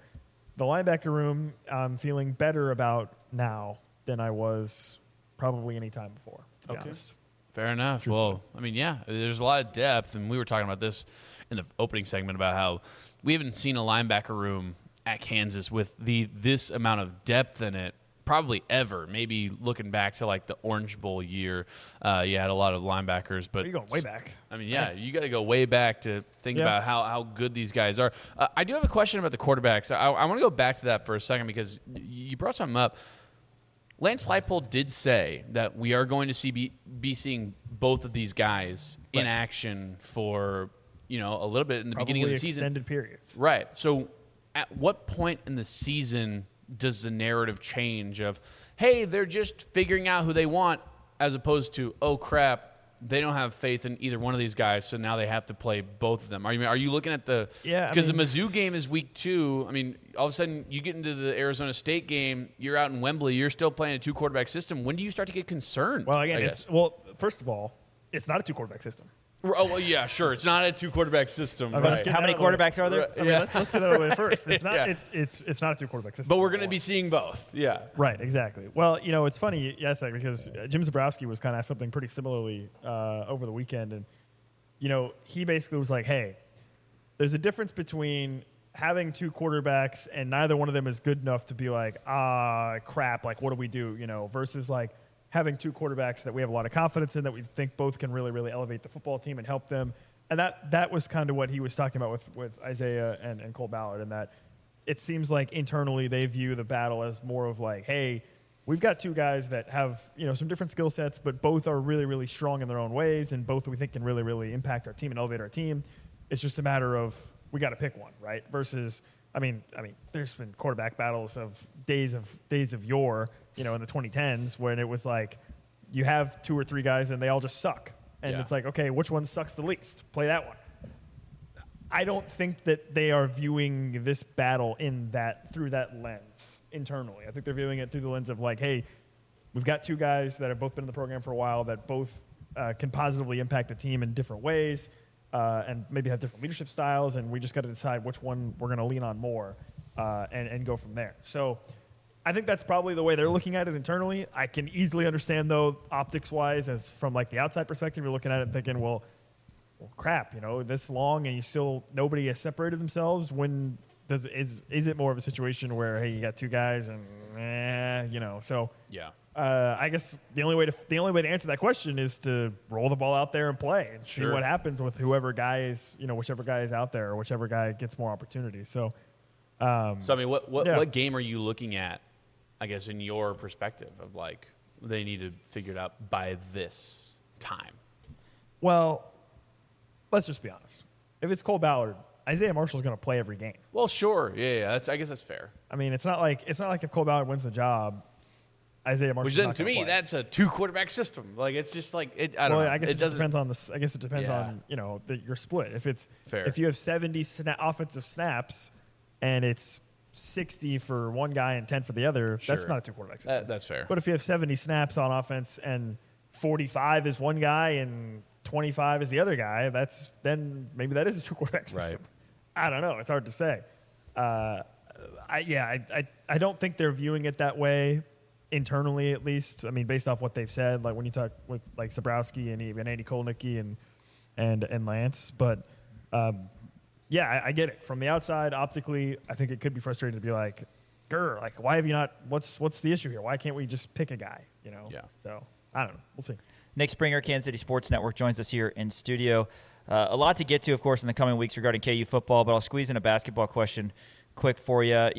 the linebacker room, I'm feeling better about now than I was probably any time before, to be honest. Fair enough. Truthfully. Well, there's a lot of depth, and we were talking about this in the opening segment about how we haven't seen a linebacker room at Kansas with this amount of depth in it probably ever. Maybe looking back to like the Orange Bowl year, you had a lot of linebackers, but you're going way back. I mean, you got to go way back to think about how good these guys are. I do have a question about the quarterbacks. I want to go back to that for a second because you brought something up. Lance Leipold did say that we are going to be seeing both of these guys in action for a little bit in the beginning of the season. Extended periods. Right. So at what point in the season does the narrative change of, hey, they're just figuring out who they want, as opposed to, oh, crap, they don't have faith in either one of these guys, so now they have to play both of them? Are you looking at the – because the Mizzou game is week 2. I mean, all of a sudden you get into the Arizona State game, you're out in Wembley, you're still playing a two-quarterback system. When do you start to get concerned? Well, again, first of all, it's not a two-quarterback system. Oh, well, yeah, sure. It's not a 2-quarterback system. I mean, right. How many quarterbacks are there? I mean, let's get that out of the way first. It's not. Yeah. It's not a 2-quarterback system. But we're going to be seeing both. Yeah. Right, exactly. Well, it's funny, yes, because Jim Zebrowski was kind of asked something pretty similarly over the weekend, and he basically was like, "Hey, there's a difference between having 2 quarterbacks and neither one of them is good enough to be like, crap, like what do we do? Versus like having 2 quarterbacks that we have a lot of confidence in that we think both can really, really elevate the football team and help them." And that was kind of what he was talking about with Isaiah and Cole Ballard, and that it seems like internally they view the battle as more of like, hey, we've got 2 guys that have some different skill sets, but both are really, really strong in their own ways, and both we think can really, really impact our team and elevate our team. It's just a matter of we got to pick one, right? Versus, I mean, there's been quarterback battles of days of yore, in the 2010s, when it was like you have 2 or 3 guys and they all just suck, and it's like, okay, which one sucks the least? Play that one. I don't think that they are viewing this battle through that lens internally. I think they're viewing it through the lens of like, hey, we've got 2 guys that have both been in the program for a while that both can positively impact the team in different ways. And maybe have different leadership styles, and we just got to decide which one we're going to lean on more and go from there. So I think that's probably the way they're looking at it internally. I can easily understand, though, optics-wise, as from like the outside perspective, you're looking at it and thinking, well, crap, this long and nobody has separated themselves. When is it more of a situation where, hey, you got 2 guys and so yeah. I guess the only way to answer that question is to roll the ball out there and play and see what happens with whoever guy is, whichever guy is out there or whichever guy gets more opportunities. So, I mean, what game are you looking at, I guess, in your perspective of like they need to figure it out by this time? Well, let's just be honest. If it's Cole Ballard, Isaiah Marshall is going to play every game. Well, sure, yeah. I guess that's fair. I mean, it's not like if Cole Ballard wins the job, Isaiah Marshall. Which then, to me, that's a 2-quarterback system. Like it's just like it. I don't know. I guess it just depends on this. I guess it depends on your split. If it's fair. If you have 70 offensive snaps and it's 60 for one guy and 10 for the other, that's not a 2-quarterback system. That's fair. But if you have 70 snaps on offense and 45 is one guy and 25 is the other guy, then maybe that is a 2-quarterback system. Right. I don't know. It's hard to say. I don't think they're viewing it that way. Internally, at least, I mean, based off what they've said, like when you talk with like Zebrowski and even Andy Kolnicki and Lance, but I get it from the outside. Optically, I think it could be frustrating to be like, like why have you not? What's the issue here? Why can't we just pick a guy? Yeah. So I don't know. We'll see. Nick Springer, Kansas City Sports Network, joins us here in studio. A lot to get to, of course, in the coming weeks regarding KU football, but I'll squeeze in a basketball question quick for you.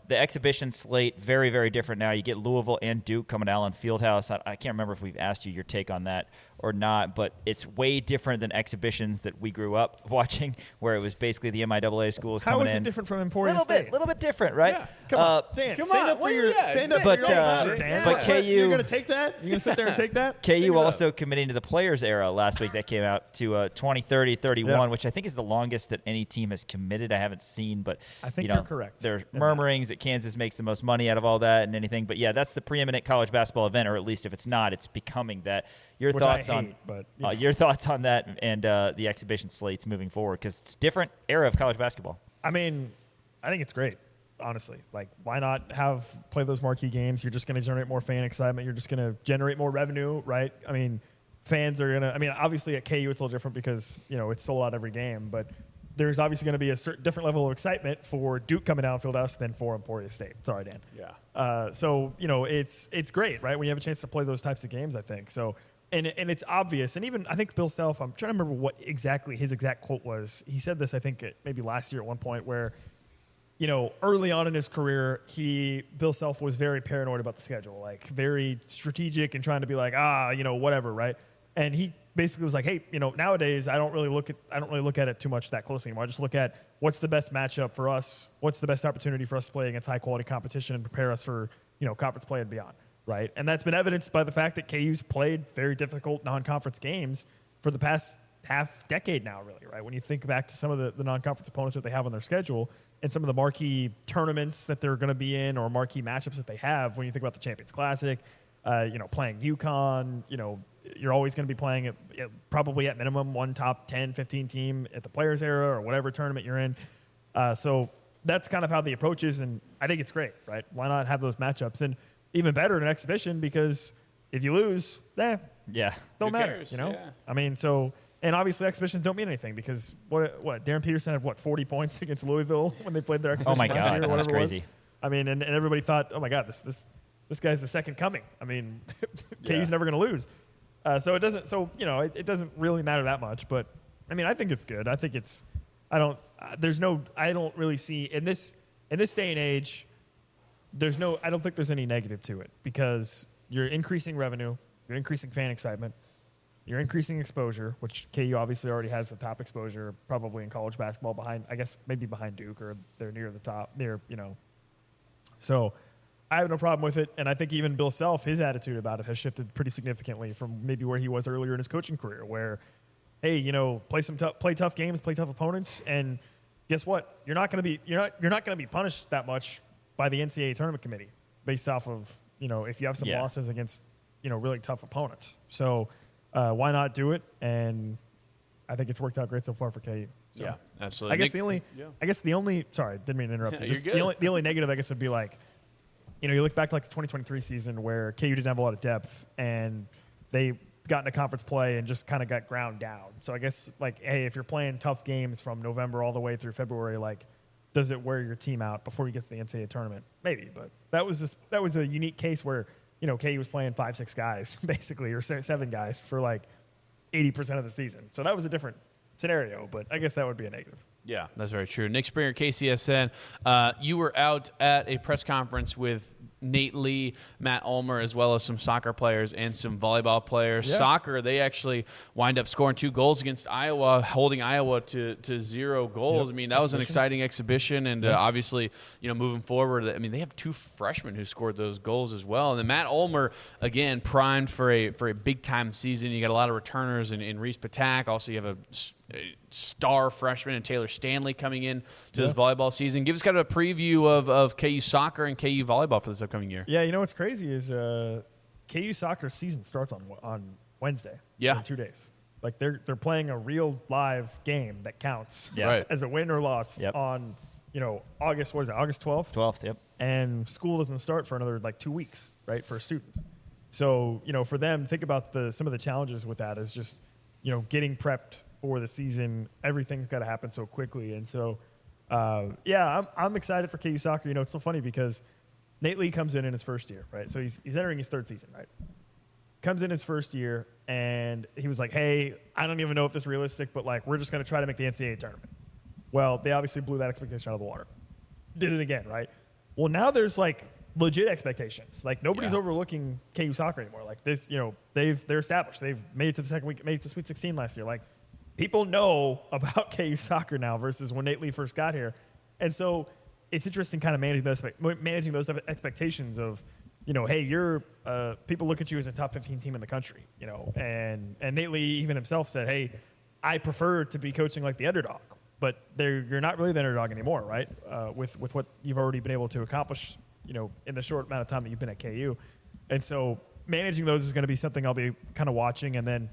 The exhibition slate, very, very different now. You get Louisville and Duke coming to Allen Fieldhouse. I can't remember if we've asked you your take on that or not, but it's way different than exhibitions that we grew up watching, where it was basically the MIAA schools coming in. How is it different from Emporia State? A little bit different, right? Yeah. Come on, Dan. Stand up for your ladder, Dan. But KU, you're going to take that? You're going to sit there and take that? KU also committing to the players era last week that came out to 2030-31, which I think is the longest that any team has committed. I haven't seen, but I think you're correct. There's murmurings that Kansas makes the most money out of all that and anything. But yeah, that's the preeminent college basketball event, or at least if it's not, it's becoming that. Your thoughts on that and the exhibition slates moving forward, because it's a different era of college basketball. I mean, I think it's great, honestly. Like, why not play those marquee games? You're just going to generate more fan excitement. You're just going to generate more revenue, right? I mean, fans are going to – I mean, obviously at KU it's a little different because, it's sold out every game. But there's obviously going to be a certain different level of excitement for Duke coming down Fieldhouse than for Emporia State. Sorry, Dan. Yeah. So, it's great, right, when you have a chance to play those types of games, I think. So – And it's obvious. And even I think Bill Self, I'm trying to remember what exactly his exact quote was. He said this, I think, maybe last year at one point where, early on in his career, Bill Self was very paranoid about the schedule, like very strategic and trying to be like, whatever, right? And he basically was like, hey, nowadays I don't really look at it too much that closely anymore. I just look at what's the best matchup for us, what's the best opportunity for us to play against high quality competition and prepare us for, conference play and beyond. Right, and that's been evidenced by the fact that KU's played very difficult non-conference games for the past half decade now, really, right? When you think back to some of the non-conference opponents that they have on their schedule and some of the marquee tournaments that they're going to be in or marquee matchups that they have, when you think about the Champions Classic, playing UConn, you're always going to be playing probably at minimum one top 10, 15 team at the Players Era or whatever tournament you're in. So that's kind of how the approach is, and I think it's great, right? Why not have those matchups? And even better in an exhibition, because if you lose, don't matter, cares? Yeah. I mean, and obviously exhibitions don't mean anything because what Darren Peterson had 40 points against Louisville when they played their exhibition last year or whatever that's crazy. it was. I mean, and everybody thought, oh my God, this guy's the second coming. I mean, KU's never going to lose. So it doesn't. So it doesn't really matter that much. But I mean, I think it's good. I think it's. I don't really see in this day and age. I don't think there's any negative to it because you're increasing revenue, you're increasing fan excitement, you're increasing exposure, which KU obviously already has the top exposure probably in college basketball maybe behind Duke, or they're near the top So I have no problem with it, and I think even Bill Self, his attitude about it has shifted pretty significantly from maybe where he was earlier in his coaching career, where, hey, play tough games, play tough opponents, and guess what? You're not going to be punished that much by the NCAA tournament committee based off of if you have some losses against really tough opponents. So why not do it? And I think it's worked out great so far for KU. So Yeah, absolutely. I guess the only sorry, didn't mean to interrupt you. Just the only negative I guess would be like, you look back to like the 2023 season where KU didn't have a lot of depth and they got into conference play and just kind of got ground down. So I guess like, hey, if you're playing tough games from November all the way through February, like, does it wear your team out before you get to the NCAA tournament? Maybe, but that was a unique case where KU was playing 5-6 guys basically, or 7 guys for like 80% of the season. So that was a different scenario, but I guess that would be a negative. Yeah, that's very true. Nick Springer, KCSN, you were out at a press conference with Nate Lee, Matt Ulmer, as well as some soccer players and some volleyball players. Yeah. Soccer, they actually wind up scoring 2 goals against Iowa, holding Iowa to 0 goals. Yep. I mean, that was an exciting exhibition, and obviously, moving forward, I mean, they have 2 freshmen who scored those goals as well. And then Matt Ulmer, again, primed for a big-time season. You got a lot of returners in Reese Patak. Also, you have a star freshman and Taylor Stanley coming in to this volleyball season. Give us kind of a preview of KU soccer and KU volleyball for this upcoming year. Yeah, what's crazy is KU soccer season starts on Wednesday. Yeah, in 2 days. Like they're playing a real live game that counts as a win or loss on August. What is it? August 12th. 12th. Yep. And school doesn't start for another 2 weeks, right, for students. So for them, think about some of the challenges with that is just getting prepped for the season. Everything's got to happen so quickly, and so I'm excited for KU soccer. It's so funny because Nate Lee comes in his first year, right? So he's entering his 3rd season, right? Comes in his first year, and he was like, hey, I don't even know if this is realistic, but we're just going to try to make the NCAA tournament. Well, they obviously blew that expectation out of the water. Did it again, right? Well, now there's legit expectations. Nobody's overlooking KU soccer anymore. This, they're established. They've made it to the second week, made it to Sweet 16 last year. People know about KU soccer now versus when Nate Lee first got here. And so it's interesting kind of managing those expectations of, hey, you're people look at you as a top 15 team in the country, and Nate Lee even himself said, hey, I prefer to be coaching like the underdog, but you're not really the underdog anymore, right? With what you've already been able to accomplish, in the short amount of time that you've been at KU. And so managing those is going to be something I'll be kind of watching. And then,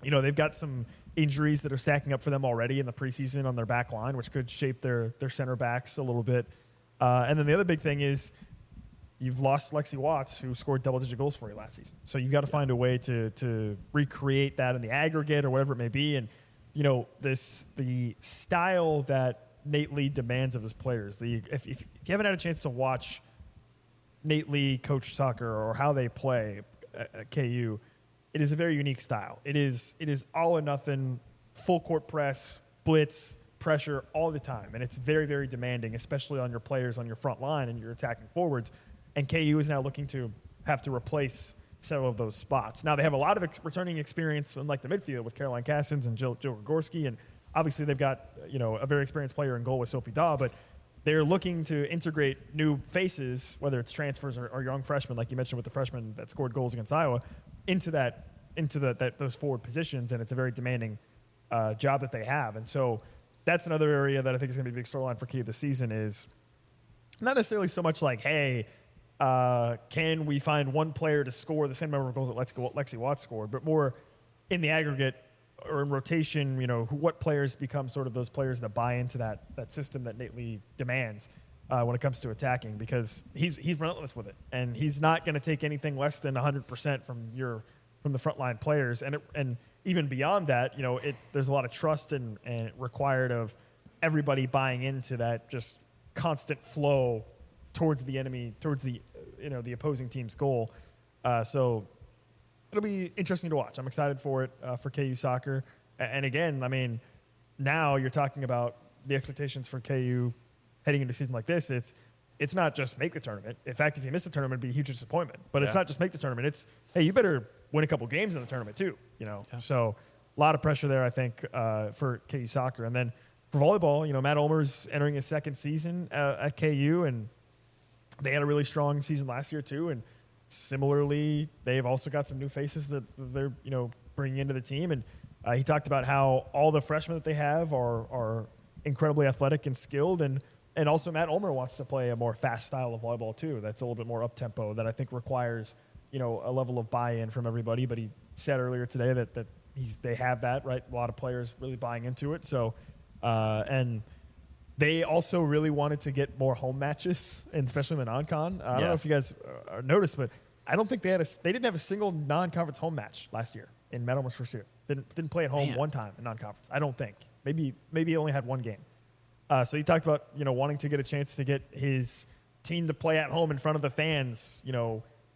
they've got some injuries that are stacking up for them already in the preseason on their back line, which could shape their center backs a little bit. And then the other big thing is you've lost Lexi Watts, who scored double-digit goals for you last season. So you've got to find a way to recreate that in the aggregate or whatever it may be. And, the style that Nate Lee demands of his players, if you haven't had a chance to watch Nate Lee coach soccer or how they play at KU, it is a very unique style. It is all or nothing, full court press, blitz, pressure all the time. And it's very, very demanding, especially on your players on your front line and your attacking forwards. And KU is now looking to have to replace several of those spots. Now they have a lot of returning experience in the midfield with Caroline Cassins and Jill Gregorski. And obviously they've got, a very experienced player in goal with Sophie Daw, but they're looking to integrate new faces, whether it's transfers or young freshmen, like you mentioned with the freshman that scored goals against Iowa, into those forward positions, and it's a very demanding job that they have. And so that's another area that I think is going to be a big storyline for KU this season is not necessarily so much hey, can we find one player to score the same number of goals that Lexi Watts scored, but more in the aggregate or in rotation, what players become sort of those players that buy into that system that Nate Lee demands when it comes to attacking, because he's relentless with it, and he's not going to take anything less than 100% from the frontline players, and even beyond that, there's a lot of trust and required of everybody buying into that just constant flow towards the enemy, towards the opposing team's goal. So it'll be interesting to watch. I'm excited for it for KU soccer. And again, I mean, now you're talking about the expectations for KU heading into a season like this. It's not just make the tournament. In fact, if you miss the tournament, it'd be a huge disappointment. But it's not just make the tournament. It's, hey, you better win a couple games in the tournament too. Yeah. So a lot of pressure there, I think, for KU soccer. And then for volleyball, Matt Ulmer's entering his second season at KU, and they had a really strong season last year too. And similarly, they've also got some new faces that they're bringing into the team. And he talked about how all the freshmen that they have are incredibly athletic and skilled, and also Matt Ulmer wants to play a more fast style of volleyball too. That's a little bit more up tempo that I think requires a level of buy-in from everybody. But he said earlier today that they have that, right? A lot of players really buying into it. So and they also really wanted to get more home matches, and especially in the non-con. I don't know if you guys noticed, but I don't think they didn't have a single non-conference home match last year in Matt Ulmer's first year. Didn't play at home one time in non-conference. I don't think. Maybe he only had one game. So he talked about wanting to get a chance to get his team to play at home in front of the fans,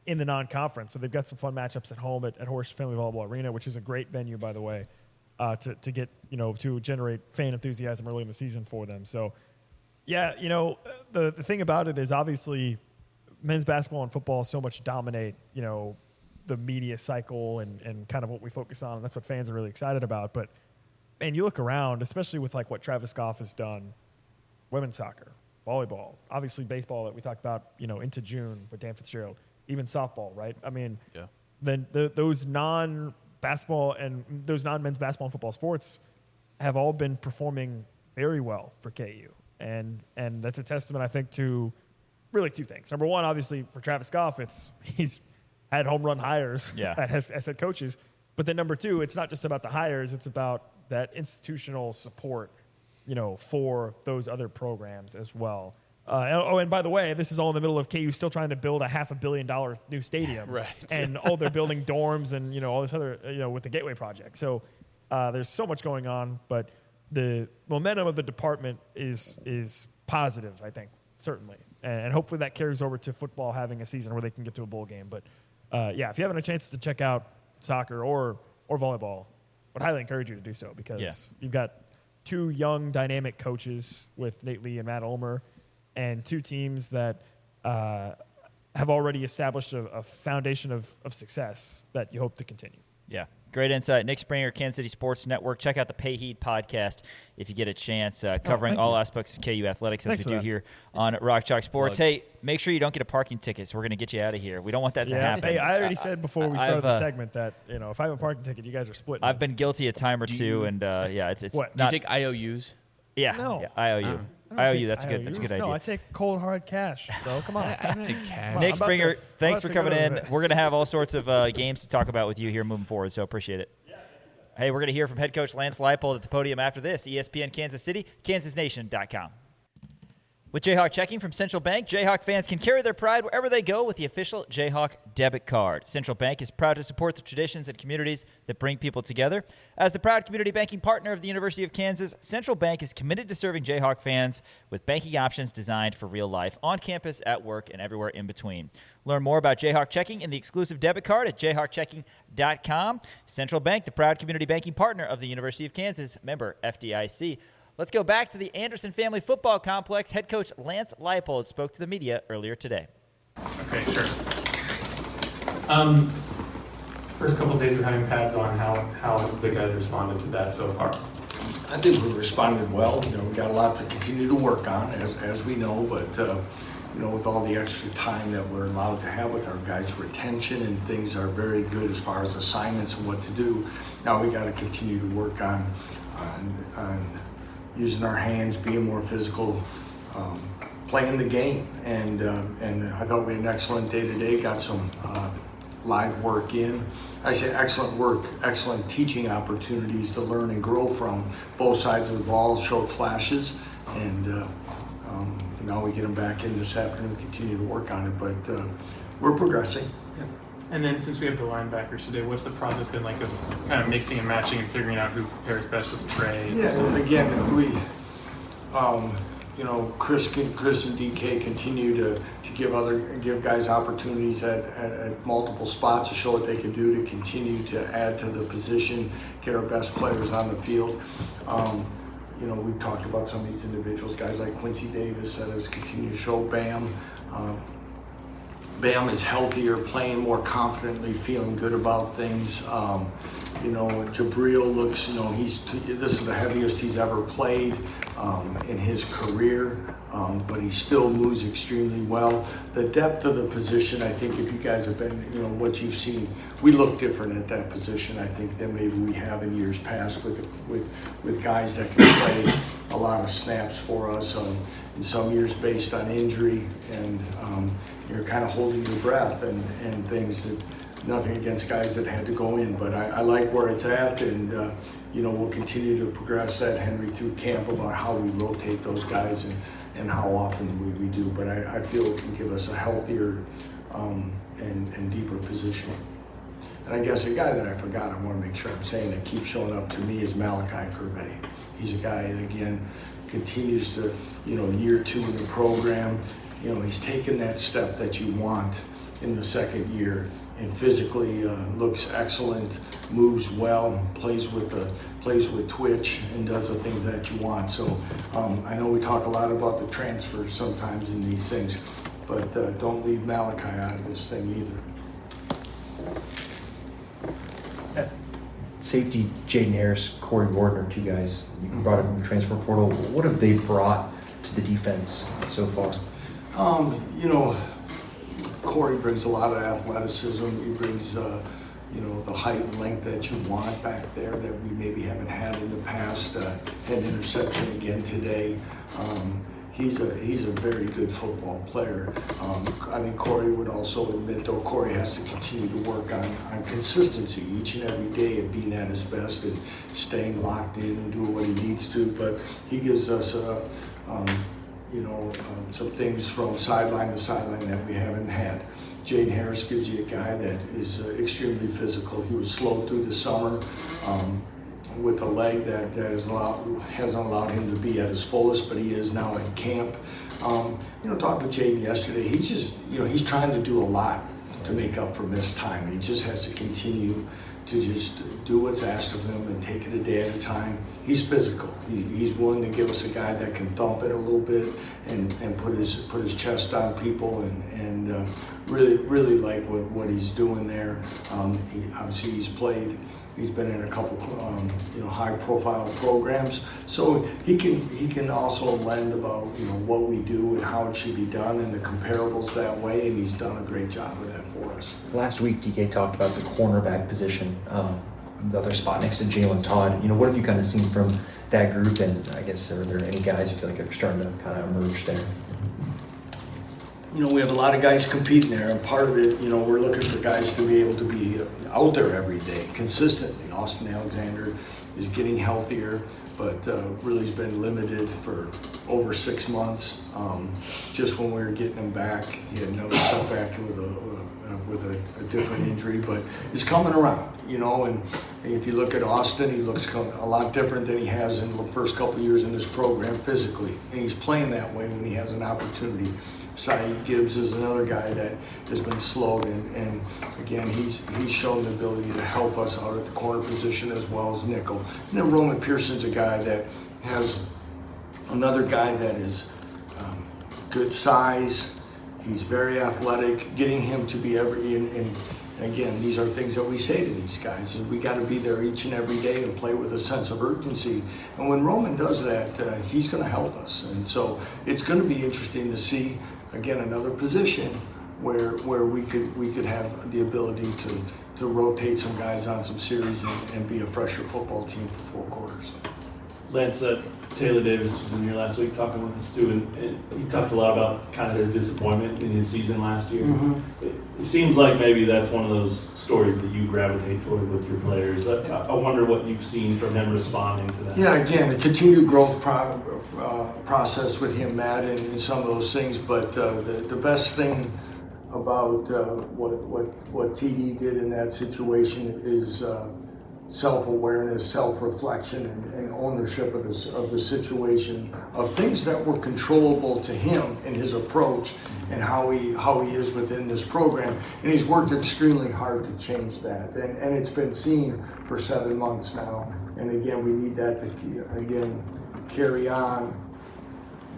in the non-conference. So they've got some fun matchups at home at Horace Family Volleyball Arena, which is a great venue, by the way, to get to generate fan enthusiasm early in the season for them. So yeah, the thing about it is obviously men's basketball and football so much dominate the media cycle and kind of what we focus on, and that's what fans are really excited about. But man, you look around, especially with like what Travis Goff has done, women's soccer, volleyball, obviously baseball that we talked about, into June with Dan Fitzgerald, even softball, right? I mean, then those non-basketball and those non-men's basketball and football sports have all been performing very well for KU. And that's a testament, I think, to really two things. Number one, obviously, for Travis Goff, he's had home run hires as head coaches. But then number two, it's not just about the hires, it's about that institutional support, for those other programs as well. And by the way, this is all in the middle of KU still trying to build a $500 million new stadium. Right. And they're building dorms and, all this other, with the Gateway project. So there's so much going on, but the momentum of the department is positive, I think, certainly. And hopefully that carries over to football having a season where they can get to a bowl game. But if you haven't a chance to check out soccer or volleyball, I would highly encourage you to do so, because you've got two young, dynamic coaches with Nate Lee and Matt Ulmer, and two teams that have already established a foundation of success that you hope to continue. Yeah. Great insight. Nick Springer, Kansas City Sports Network. Check out the Pay Heat podcast if you get a chance, covering all aspects of KU athletics as we do here on Rock Chalk Sports. Hey, make sure you don't get a parking ticket, so we're going to get you out of here. We don't want that to happen. Hey, I already said before we started the segment that, if I have a parking ticket, you guys are splitting. I've been guilty a time or two, and it's what? Do you take IOUs? Yeah. No. Yeah, IOU. IOU, that's a good idea. No, I take cold, hard cash, bro. Come on. I don't take cash. Nick Springer, thanks for coming in. We're going to have all sorts of games to talk about with you here moving forward, so appreciate it. Hey, we're going to hear from head coach Lance Leipold at the podium after this. ESPN Kansas City, kansasnation.com. With Jayhawk Checking from Central Bank, Jayhawk fans can carry their pride wherever they go with the official Jayhawk debit card. Central Bank is proud to support the traditions and communities that bring people together. As the proud community banking partner of the University of Kansas, Central Bank is committed to serving Jayhawk fans with banking options designed for real life, on campus, at work, and everywhere in between. Learn more about Jayhawk Checking and the exclusive debit card at jayhawkchecking.com. Central Bank, the proud community banking partner of the University of Kansas, member FDIC. Let's go back to the Anderson Family Football Complex. Head coach Lance Leipold spoke to the media earlier today. Okay, sure. First couple of days of having pads on, how have the guys responded to that so far? I think we've responded well. We've got a lot to continue to work on, as we know, but with all the extra time that we're allowed to have with our guys, retention and things are very good as far as assignments and what to do. Now we got to continue to work on using our hands, being more physical, playing the game. And I thought we had an excellent day today, got some live work in. I say excellent work, excellent teaching opportunities to learn and grow from both sides of the ball, showed flashes, and now we get them back in this afternoon, continue to work on it, but we're progressing. And then since we have the linebackers today, what's the process been like of kind of mixing and matching and figuring out who pairs best with Trey? Yeah, again, we, Chris and DK continue to give guys opportunities at multiple spots to show what they can do, to continue to add to the position, get our best players on the field. We've talked about some of these individuals, guys like Quincy Davis that has continued to show. Bam is healthier, playing more confidently, feeling good about things. Jabril looks, this is the heaviest he's ever played in his career, but he still moves extremely well. The depth of the position, I think if you guys have been, what you've seen, we look different at that position, I think, than maybe we have in years past with guys that can play a lot of snaps for us in some years based on injury, and you're kind of holding your breath and things that, nothing against guys that had to go in, but I like where it's at, and we'll continue to progress that, Henry, through camp about how we rotate those guys and how often we do, but I feel it can give us a healthier and deeper position. And I guess a guy that I forgot, I want to make sure I'm saying that keeps showing up to me is Malachi Curvey. He's a guy that, again, continues to, year 2 in the program, he's taken that step that you want in the second year, and physically looks excellent, moves well, plays with twitch, and does the things that you want. So I know we talk a lot about the transfers sometimes in these things, but don't leave Malachi out of this thing either. Safety, Jaden Harris, Corey Gordner, two guys you brought up in the transfer portal. What have they brought to the defense so far? Corey brings a lot of athleticism. He brings, the height and length that you want back there that we maybe haven't had in the past. Had an interception again today. He's a very good football player. I think Corey would also admit, though, Corey has to continue to work on consistency each and every day of being at his best and staying locked in and doing what he needs to. But he gives us some things from sideline to sideline that we haven't had. Jaden Harris gives you a guy that is extremely physical. He was slow through the summer with a leg that hasn't allowed him to be at his fullest, but he is now in camp. Talking with Jaden yesterday, he's just, he's trying to do a lot to make up for missed time. And he just has to continue to just do what's asked of him and take it a day at a time. He's physical. He's willing to give us a guy that can thump it a little bit and put his chest on people, and really like what he's doing there. Obviously he's been in a couple high profile programs, so he can also lend about what we do and how it should be done and the comparables that way, and he's done a great job with that for us. Last week, DK talked about the cornerback position, the other spot next to Jalen Todd. What have you kind of seen from that group, and I guess are there any guys you feel like are starting to kind of emerge there? We have a lot of guys competing there, and part of it, we're looking for guys to be able to be out there every day, consistently. Austin Alexander is getting healthier, but really has been limited for over 6 months. Just when we were getting him back, he had another setback with a different injury, but he's coming around, and if you look at Austin, he looks a lot different than he has in the first couple of years in this program physically, and he's playing that way when he has an opportunity. Saeed Gibbs is another guy that has been slowed, and again, he's shown the ability to help us out at the corner position as well as nickel. And then Roman Pearson's a guy that has another guy that is good size. He's very athletic. Getting him to be and again, these are things that we say to these guys, is we got to be there each and every day and play with a sense of urgency. And when Roman does that, he's going to help us. And so it's going to be interesting to see, again, another position where we could have the ability to rotate some guys on some series and be a fresher football team for 4 quarters. Lance, Taylor Davis was in here last week talking with us too, and he talked a lot about kind of his disappointment in his season last year. It seems like maybe that's one of those stories that you gravitate toward with your players. I wonder what you've seen from him responding to that. Yeah, again, the continued growth process with him, Matt, and some of those things. But the best thing about what TD did in that situation is self-awareness, self-reflection, and ownership of the situation, of things that were controllable to him and his approach and how he is within this program. And he's worked extremely hard to change that. And it's been seen for 7 months now. And again, we need that to carry on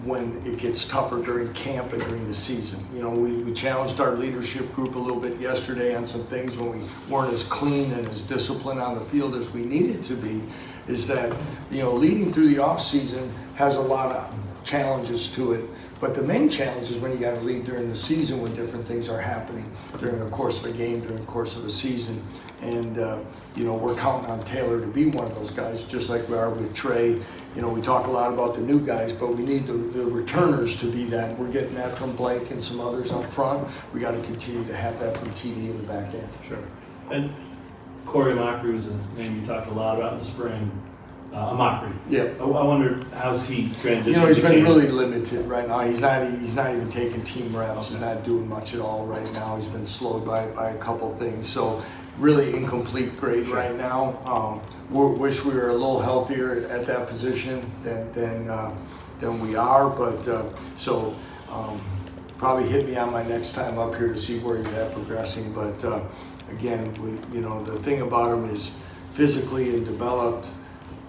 when it gets tougher during camp and during the season. You know, we challenged our leadership group a little bit yesterday on some things when we weren't as clean and as disciplined on the field as we needed to be, is that, you know, leading through the off season has a lot of challenges to it. But the main challenge is when you got to lead during the season, when different things are happening during the course of a game, during the course of a season. And, you know, we're counting on Taylor to be one of those guys, just like we are with Trey. You know, we talk a lot about the new guys, but we need the returners to be that. We're getting that from Blake and some others up front. We got to continue to have that from TD in the back end. Sure. And Corey Amacri was a name you talked a lot about in the spring. Amacri. Yeah. I wonder how's he transitioned. You know, he's been really limited right now. He's not even taking team reps. He's not doing much at all right now. He's been slowed by a couple things. So really incomplete grade right now. Wish we were a little healthier at that position than we are, but probably hit me on my next time up here to see where he's at progressing. But again, the thing about him is physically and developed,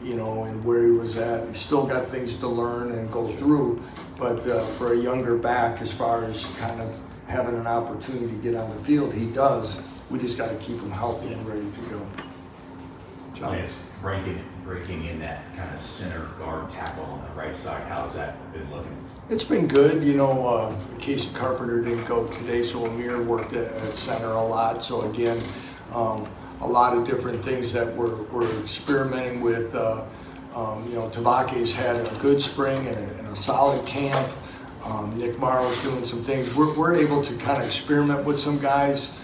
you know, and where he was at. He's still got things to learn and go through, but for a younger back, as far as kind of having an opportunity to get on the field, he does. We just got to keep him healthy and ready to go. John, it's breaking in that kind of center guard tackle on the right side. How's that been looking? It's been good. You know, Casey Carpenter didn't go today, so Amir worked at center a lot. So again, a lot of different things that we're experimenting with. You know, Tabake's had a good spring and a solid camp. Nick Morrow's doing some things. We're able to kind of experiment with some guys.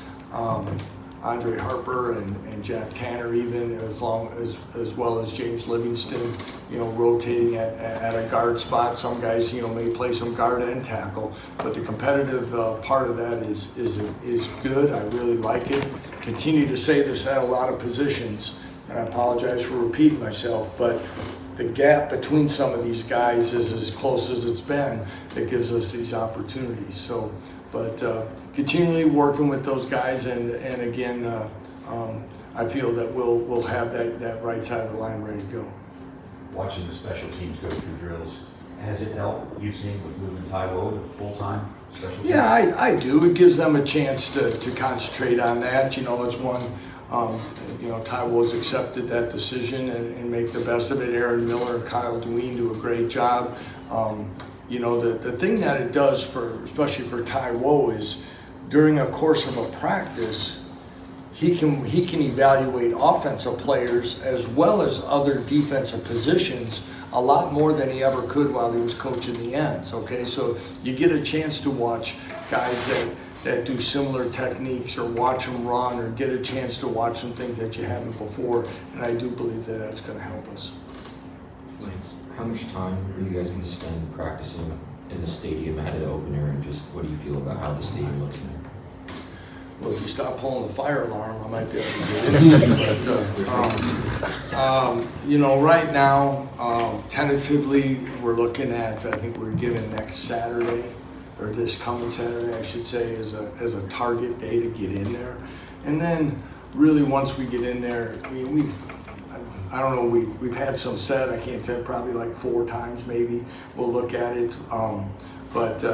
Andre Harper and Jack Tanner, even as well as James Livingston, you know, rotating at a guard spot. Some guys, you know, may play some guard and tackle, but the competitive part of that is good. I really like it. Continue to say this at a lot of positions, and I apologize for repeating myself, but the gap between some of these guys is as close as it's been. That gives us these opportunities. So, but continually working with those guys, and again, I feel that we'll have that right side of the line ready to go. Watching the special teams go through drills, has it helped, you've seen, with moving Taiwo to full-time special teams? Yeah, I do. It gives them a chance to concentrate on that. You know, it's one, you know, Taiwo's accepted that decision and make the best of it. Aaron Miller and Kyle Deween do a great job. You know, the thing that it does especially for Taiwo, is during a course of a practice, he can evaluate offensive players as well as other defensive positions a lot more than he ever could while he was coaching the ends. Okay, so you get a chance to watch guys that do similar techniques, or watch them run, or get a chance to watch some things that you haven't before, and I do believe that that's going to help us. How much time are you guys going to spend practicing in the stadium ahead of the opener, and just what do you feel about how the stadium looks now? Well, if you stop pulling the fire alarm, I might be able to get in. But, you know, right now, tentatively, we're looking at, I think we're given next Saturday, or this coming Saturday, I should say, as a target day to get in there. And then, really, once we get in there, I mean, I don't know, we've had some set, I can't tell, probably like 4 times maybe. We'll look at it, but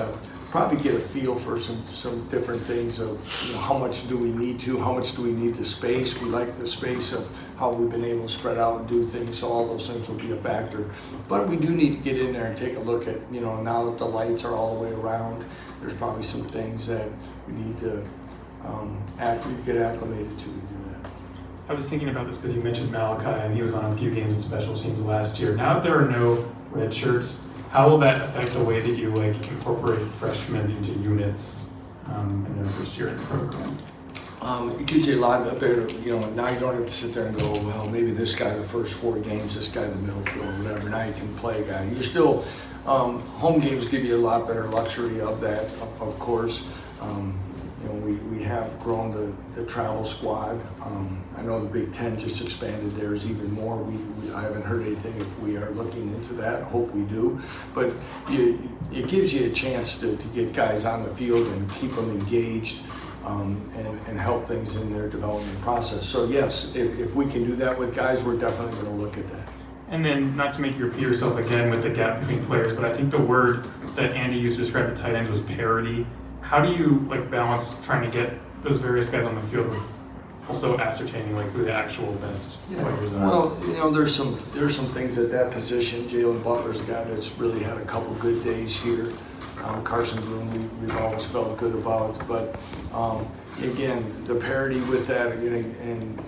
probably get a feel for some different things of, you know, how much do we need to, how much do we need the space. We like the space of how we've been able to spread out and do things, so all those things will be a factor. But we do need to get in there and take a look at, you know, now that the lights are all the way around, there's probably some things that we need to get acclimated to do that. I was thinking about this because you mentioned Malachi, and he was on a few games in special teams last year. Now that there are no red shirts. How will that affect the way that you incorporate freshmen into units in their first year in the program? It gives you a lot better, now you don't have to sit there and go, well, maybe this guy the first 4 games, this guy in the middle field, whatever. Now you can play a guy. You're still, home games give you a lot better luxury of that, of course. We have grown the travel squad. I know the Big Ten just expanded theirs even more. I haven't heard anything if we are looking into that. I hope we do. But it gives you a chance to get guys on the field and keep them engaged. And help things in their development process. So yes, if we can do that with guys, we're definitely going to look at that. And then, not to make you repeat yourself again with the gap between players, but I think the word that Andy used to describe the tight end was parity. How do you balance trying to get those various guys on the field with also ascertaining who the actual best players are? Well, there's some things at that position. Jalen Butler's a guy that's really had a couple good days here. Carson Bloom, we've always felt good about, but again, the parity with that, and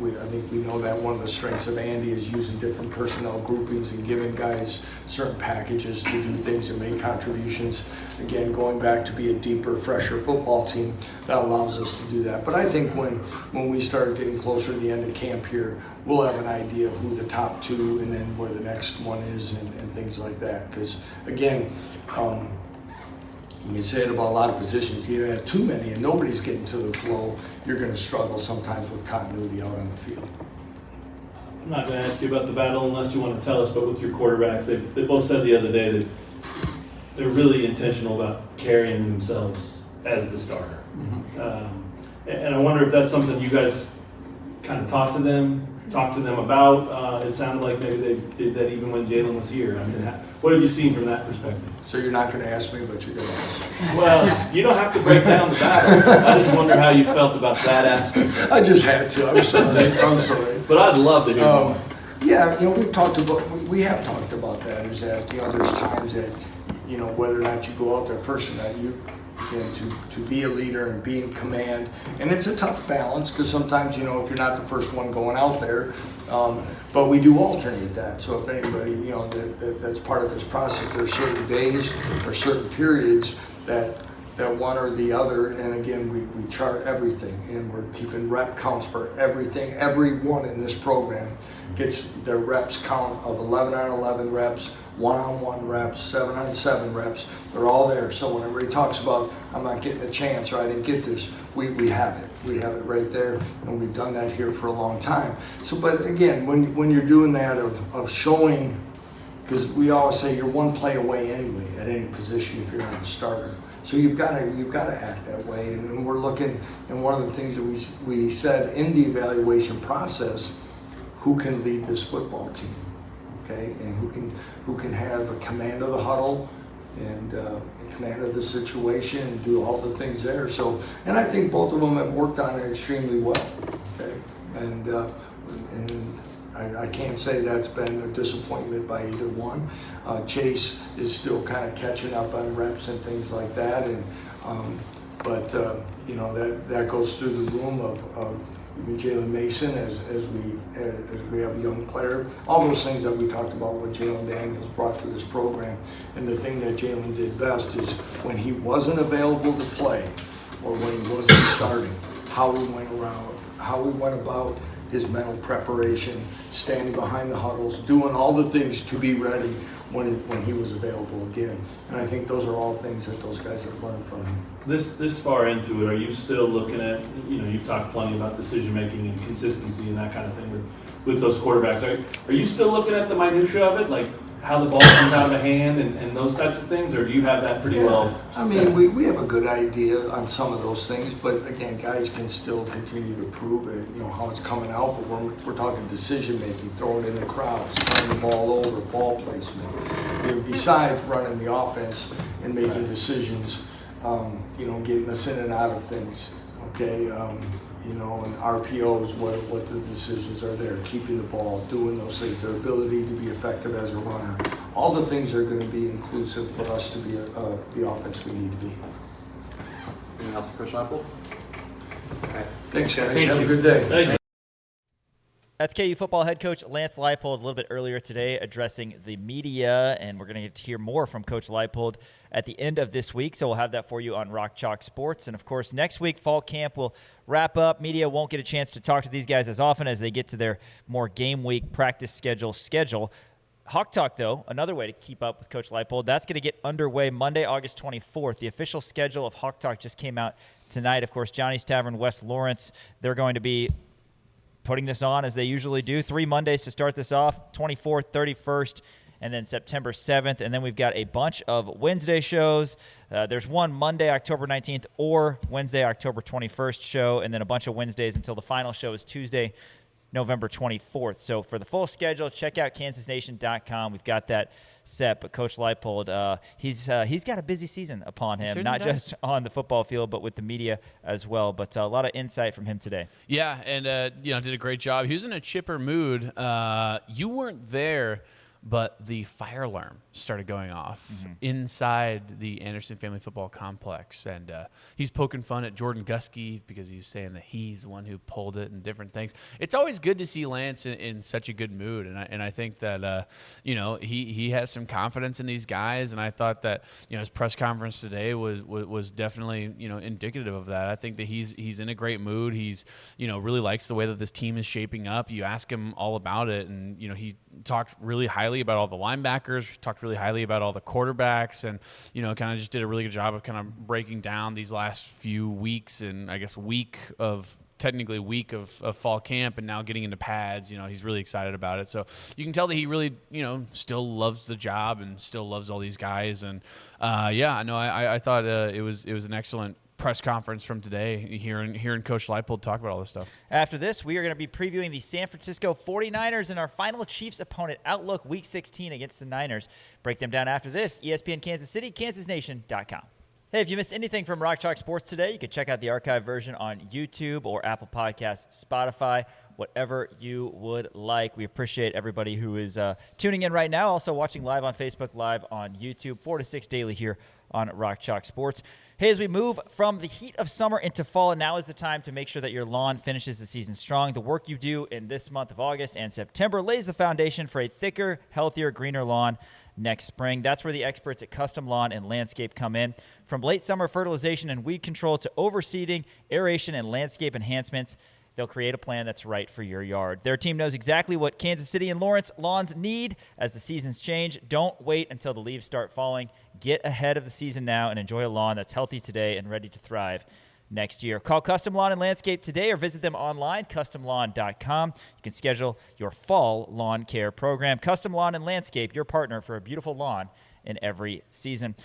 I think we know that one of the strengths of Andy is using different personnel groupings and giving guys certain packages to do things and make contributions. Again, going back to be a deeper, fresher football team, that allows us to do that. But I think when we start getting closer to the end of camp here, we'll have an idea of who the top 2 and then where the next one is and things like that. Because again, you can say it about a lot of positions. You have too many and nobody's getting to the flow, you're going to struggle sometimes with continuity out on the field. I'm not going to ask you about the battle unless you want to tell us, but with your quarterbacks, they both said the other day that they're really intentional about carrying themselves as the starter. Mm-hmm. And I wonder if that's something you guys kind of talk to them about. It sounded like maybe they did that even when Jalen was here. I mean, what have you seen from that perspective? So you're not going to ask me, but you're going to ask me. Well, you don't have to break down the battle. I just wonder how you felt about that aspect. I just had to. I'm sorry. But I'd love to hear more. Yeah, we have talked about that. Is that there's times that whether or not you go out there first or not, to be a leader and be in command, and it's a tough balance because sometimes if you're not the first one going out there, but we do alternate that. So if anybody that's part of this process, there's certain days or certain periods that one or the other, and again we chart everything and we're keeping rep counts for everything. Everyone in this program gets their reps count of 11 on 11 reps, 1-on-1 reps, 7-on-7 reps. They're all there. So when everybody talks about I'm not getting a chance or I didn't get this, we have it. We have it right there, and we've done that here for a long time. So, but again, when you're doing that of showing, because we always say you're one play away anyway at any position if you're not a starter. So you've got to act that way, and we're looking. And one of the things that we said in the evaluation process, who can lead this football team, okay, and who can have a command of the huddle and command of the situation and do all the things there. So, and I think both of them have worked on it extremely well, okay, and I can't say that's been a disappointment by either one. Chase is still kind of catching up on reps and things like that, and but that goes through the room of Jalen Mason as we have a young player. All those things that we talked about, what Jalen Daniels brought to this program, and the thing that Jalen did best is when he wasn't available to play or when he wasn't starting, how we went about his mental preparation, standing behind the huddles, doing all the things to be ready when he was available again. And I think those are all things that those guys have learned from him. This far into it, are you still looking at, you've talked plenty about decision making and consistency and that kind of thing with those quarterbacks. Are you still looking at the minutia of it, like how the ball comes out of hand and those types of things, or do you have that pretty well set? I mean, we have a good idea on some of those things, but again, guys can still continue to prove it, how it's coming out, but we're talking decision making, throwing in the crowds, turning the ball over, ball placement. Besides running the offense and making decisions, getting us in and out of things, okay? And RPOs, what the decisions are there, keeping the ball, doing those things, their ability to be effective as a runner. All the things are going to be inclusive for us to be the offense we need to be. Anything else for Coach Leipold? Thanks, guys. Have a good day. Thanks. That's KU football head coach Lance Leipold a little bit earlier today addressing the media, and we're going to get to hear more from Coach Leipold at the end of this week, so we'll have that for you on Rock Chalk Sports. And, of course, next week, fall camp will wrap up. Media won't get a chance to talk to these guys as often as they get to their more game week practice schedule. Hawk Talk, though, another way to keep up with Coach Leipold, that's going to get underway Monday, August 24th. The official schedule of Hawk Talk just came out tonight. Of course, Johnny's Tavern, West Lawrence, they're going to be putting this on as they usually do. 3 Mondays to start this off, 24th, 31st, and then September 7th. And then we've got a bunch of Wednesday shows. There's one Monday, October 19th, or Wednesday, October 21st show, and then a bunch of Wednesdays until the final show is Tuesday, November 24th. So for the full schedule, check out kansasnation.com. We've got that set. But Coach Leipold, he's got a busy season upon him, not just on the football field, but with the media as well. But a lot of insight from him today. Yeah, and did a great job. He was in a chipper mood. You weren't there, but the fire alarm started going off inside the Anderson Family Football Complex. And he's poking fun at Jordan Gusky because he's saying that he's the one who pulled it and different things. It's always good to see Lance in such a good mood. And I think that, he has some confidence in these guys. And I thought that, his press conference today was definitely, indicative of that. I think that he's in a great mood. He's, really likes the way that this team is shaping up. You ask him all about it. And, he talked really highly about all the linebackers, talked really highly about all the quarterbacks, and kind of just did a really good job of kind of breaking down these last few weeks and I guess week of fall camp and now getting into pads. He's really excited about it, so you can tell that he really still loves the job and still loves all these guys. And I thought it was an excellent press conference from today, hearing Coach Leipold talk about all this stuff. After this, we are going to be previewing the San Francisco 49ers in our final Chiefs opponent outlook Week 16 against the Niners. Break them down after this. ESPN Kansas City, kansasnation.com. Hey, if you missed anything from Rock Chalk Sports today, you can check out the archive version on YouTube or Apple Podcasts, Spotify, whatever you would like. We appreciate everybody who is tuning in right now, also watching live on Facebook, live on YouTube, 4 to 6 daily here on Rock Chalk Sports. Hey, as we move from the heat of summer into fall, now is the time to make sure that your lawn finishes the season strong. The work you do in this month of August and September lays the foundation for a thicker, healthier, greener lawn next spring. That's where the experts at Custom Lawn and Landscape come in. From late summer fertilization and weed control to overseeding, aeration, and landscape enhancements, they'll create a plan that's right for your yard. Their team knows exactly what Kansas City and Lawrence lawns need as the seasons change. Don't wait until the leaves start falling. Get ahead of the season now and enjoy a lawn that's healthy today and ready to thrive next year. Call Custom Lawn and Landscape today or visit them online, customlawn.com. You can schedule your fall lawn care program. Custom Lawn and Landscape, your partner for a beautiful lawn in every season.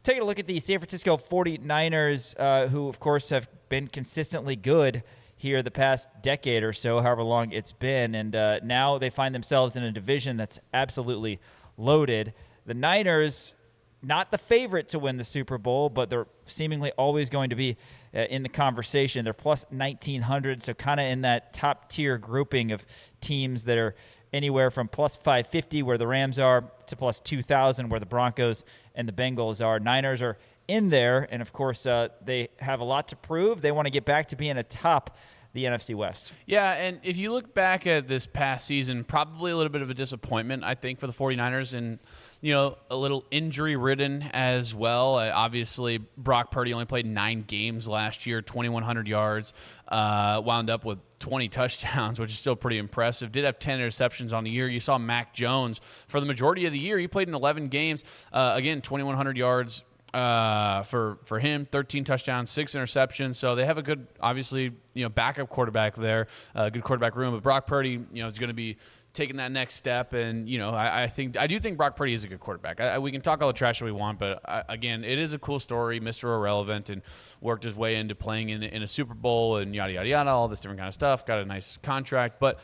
Taking a look at the San Francisco 49ers, who, of course, have been consistently good here the past decade or so, however long it's been. And now they find themselves in a division that's absolutely loaded. The Niners, not the favorite to win the Super Bowl, but they're seemingly always going to be in the conversation. They're plus 1,900, so kind of in that top-tier grouping of teams that are anywhere from plus 550, where the Rams are, to plus 2,000, where the Broncos and the Bengals are. Niners are in there, and of course they have a lot to prove. They want to get back to being atop the NFC West. Yeah, and if you look back at this past season, probably a little bit of a disappointment, I think, for the 49ers, and a little injury-ridden as well. Obviously, Brock Purdy only played 9 games last year, 2,100 yards, wound up with 20 touchdowns, which is still pretty impressive. Did have 10 interceptions on the year. You saw Mac Jones for the majority of the year. He played in 11 games. Again, 2,100 yards for him, 13 touchdowns, 6 interceptions. So they have a good, obviously, backup quarterback there, good quarterback room. But Brock Purdy, is going to be taking that next step. And, I do think Brock Purdy is a good quarterback. We can talk all the trash that we want, but again, it is a cool story. Mr. Irrelevant, and worked his way into playing in a Super Bowl and yada, yada, yada, all this different kind of stuff. Got a nice contract. But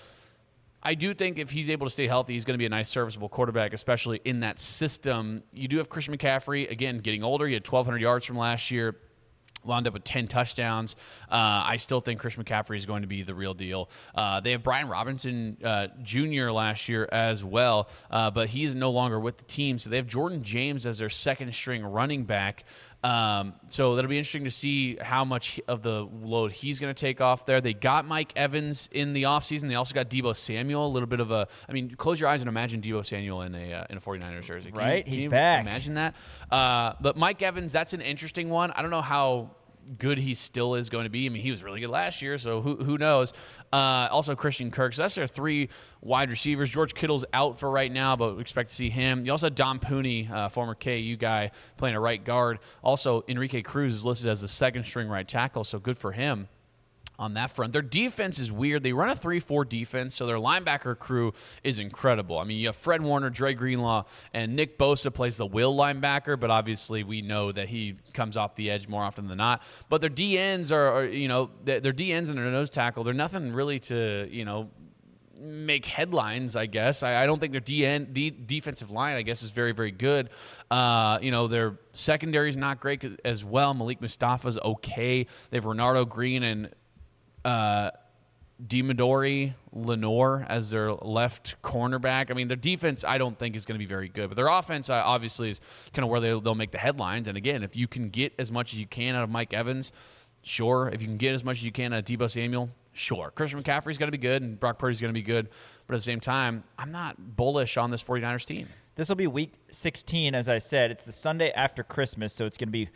I do think if he's able to stay healthy, he's going to be a nice serviceable quarterback, especially in that system. You do have Christian McCaffrey, again, getting older. He had 1,200 yards from last year. Wound up with 10 touchdowns. I still think Christian McCaffrey is going to be the real deal. They have Brian Robinson Jr. last year as well, but he is no longer with the team. So they have Jordan James as their second-string running back. So that'll be interesting to see how much of the load he's going to take off there. They got Mike Evans in the offseason. They also got Deebo Samuel, a little bit of a – I mean, close your eyes and imagine Deebo Samuel in a 49ers jersey. He's back. Imagine that. But Mike Evans, that's an interesting one. I don't know how good he still is going to be. I mean, he was really good last year, so who knows? Also, Christian Kirk. So that's their 3 wide receivers. George Kittle's out for right now, but we expect to see him. You also have Dom Pooney, former KU guy, playing a right guard. Also, Enrique Cruz is listed as the 2nd-string right tackle, so good for him on that front. Their defense is weird. They run a 3-4 defense, so their linebacker crew is incredible. I mean, you have Fred Warner, Dre Greenlaw, and Nick Bosa plays the will linebacker, but obviously we know that he comes off the edge more often than not. But their DNs are their DNs and their nose tackle, they're nothing really to, make headlines, I guess. I don't think their defensive line, I guess, is very, very good. Their secondary is not great as well. Malik Mustafa's okay. They have Renardo Green and Demadori Lenore as their left cornerback. I mean, their defense I don't think is going to be very good, but their offense obviously is kind of where they'll make the headlines. And again, if you can get as much as you can out of Mike Evans, sure. If you can get as much as you can out of Deebo Samuel, sure. Christian McCaffrey's going to be good, and Brock Purdy's going to be good. But at the same time, I'm not bullish on this 49ers team. This will be week 16, as I said. It's the Sunday after Christmas, so it's going to be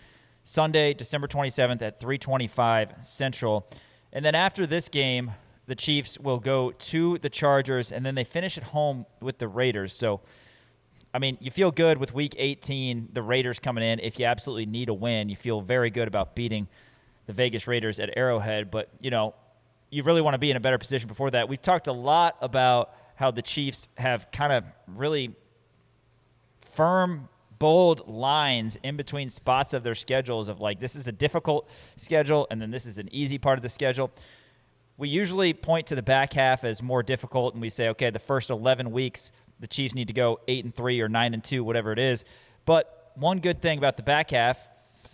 Sunday, December 27th at 3:25 Central. And then after this game, the Chiefs will go to the Chargers, and then they finish at home with the Raiders. So, I mean, you feel good with Week 18, the Raiders coming in. If you absolutely need a win, you feel very good about beating the Vegas Raiders at Arrowhead. But, you really want to be in a better position before that. We've talked a lot about how the Chiefs have kind of really firm, bold lines in between spots of their schedules of like, this is a difficult schedule, and then this is an easy part of the schedule. We usually point to the back half as more difficult, and we say, okay, the first 11 weeks, the Chiefs need to go 8-3 or 9-2, whatever it is. But one good thing about the back half,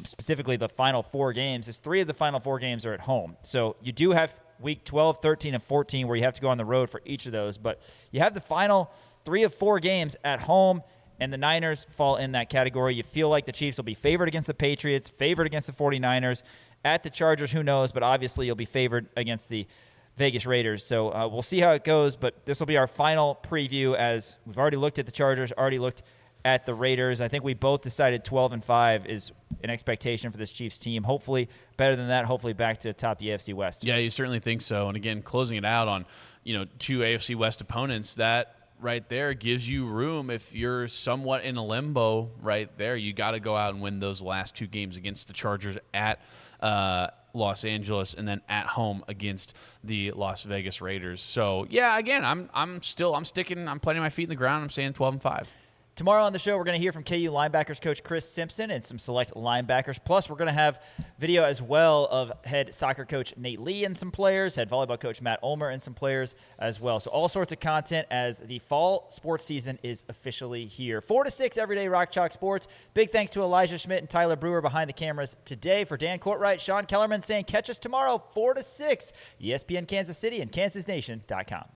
specifically the final 4 games, is 3 of the final 4 games are at home. So you do have week 12, 13, and 14 where you have to go on the road for each of those. But you have the final 3 of 4 games at home, and the Niners fall in that category. You feel like the Chiefs will be favored against the Patriots, favored against the 49ers. At the Chargers, who knows, but obviously you'll be favored against the Vegas Raiders. So we'll see how it goes, but this will be our final preview as we've already looked at the Chargers, already looked at the Raiders. I think we both decided 12-5 is an expectation for this Chiefs team. Hopefully better than that, hopefully back to top the AFC West. Yeah, you certainly think so. And again, closing it out on, 2 AFC West opponents, that right there gives you room. If you're somewhat in a limbo right there, you got to go out and win those last 2 games against the Chargers at Los Angeles and then at home against the Las Vegas Raiders. So, yeah, again, I'm planting my feet in the ground. I'm saying 12-5. Tomorrow on the show, we're going to hear from KU linebackers coach Chris Simpson and some select linebackers. Plus, we're going to have video as well of head soccer coach Nate Lee and some players, head volleyball coach Matt Ulmer and some players as well. So all sorts of content as the fall sports season is officially here. 4 to 6 everyday Rock Chalk Sports. Big thanks to Elijah Schmidt and Tyler Brewer behind the cameras today. For Dan Courtwright, Sean Kellerman saying catch us tomorrow 4 to 6, ESPN Kansas City and KansasNation.com.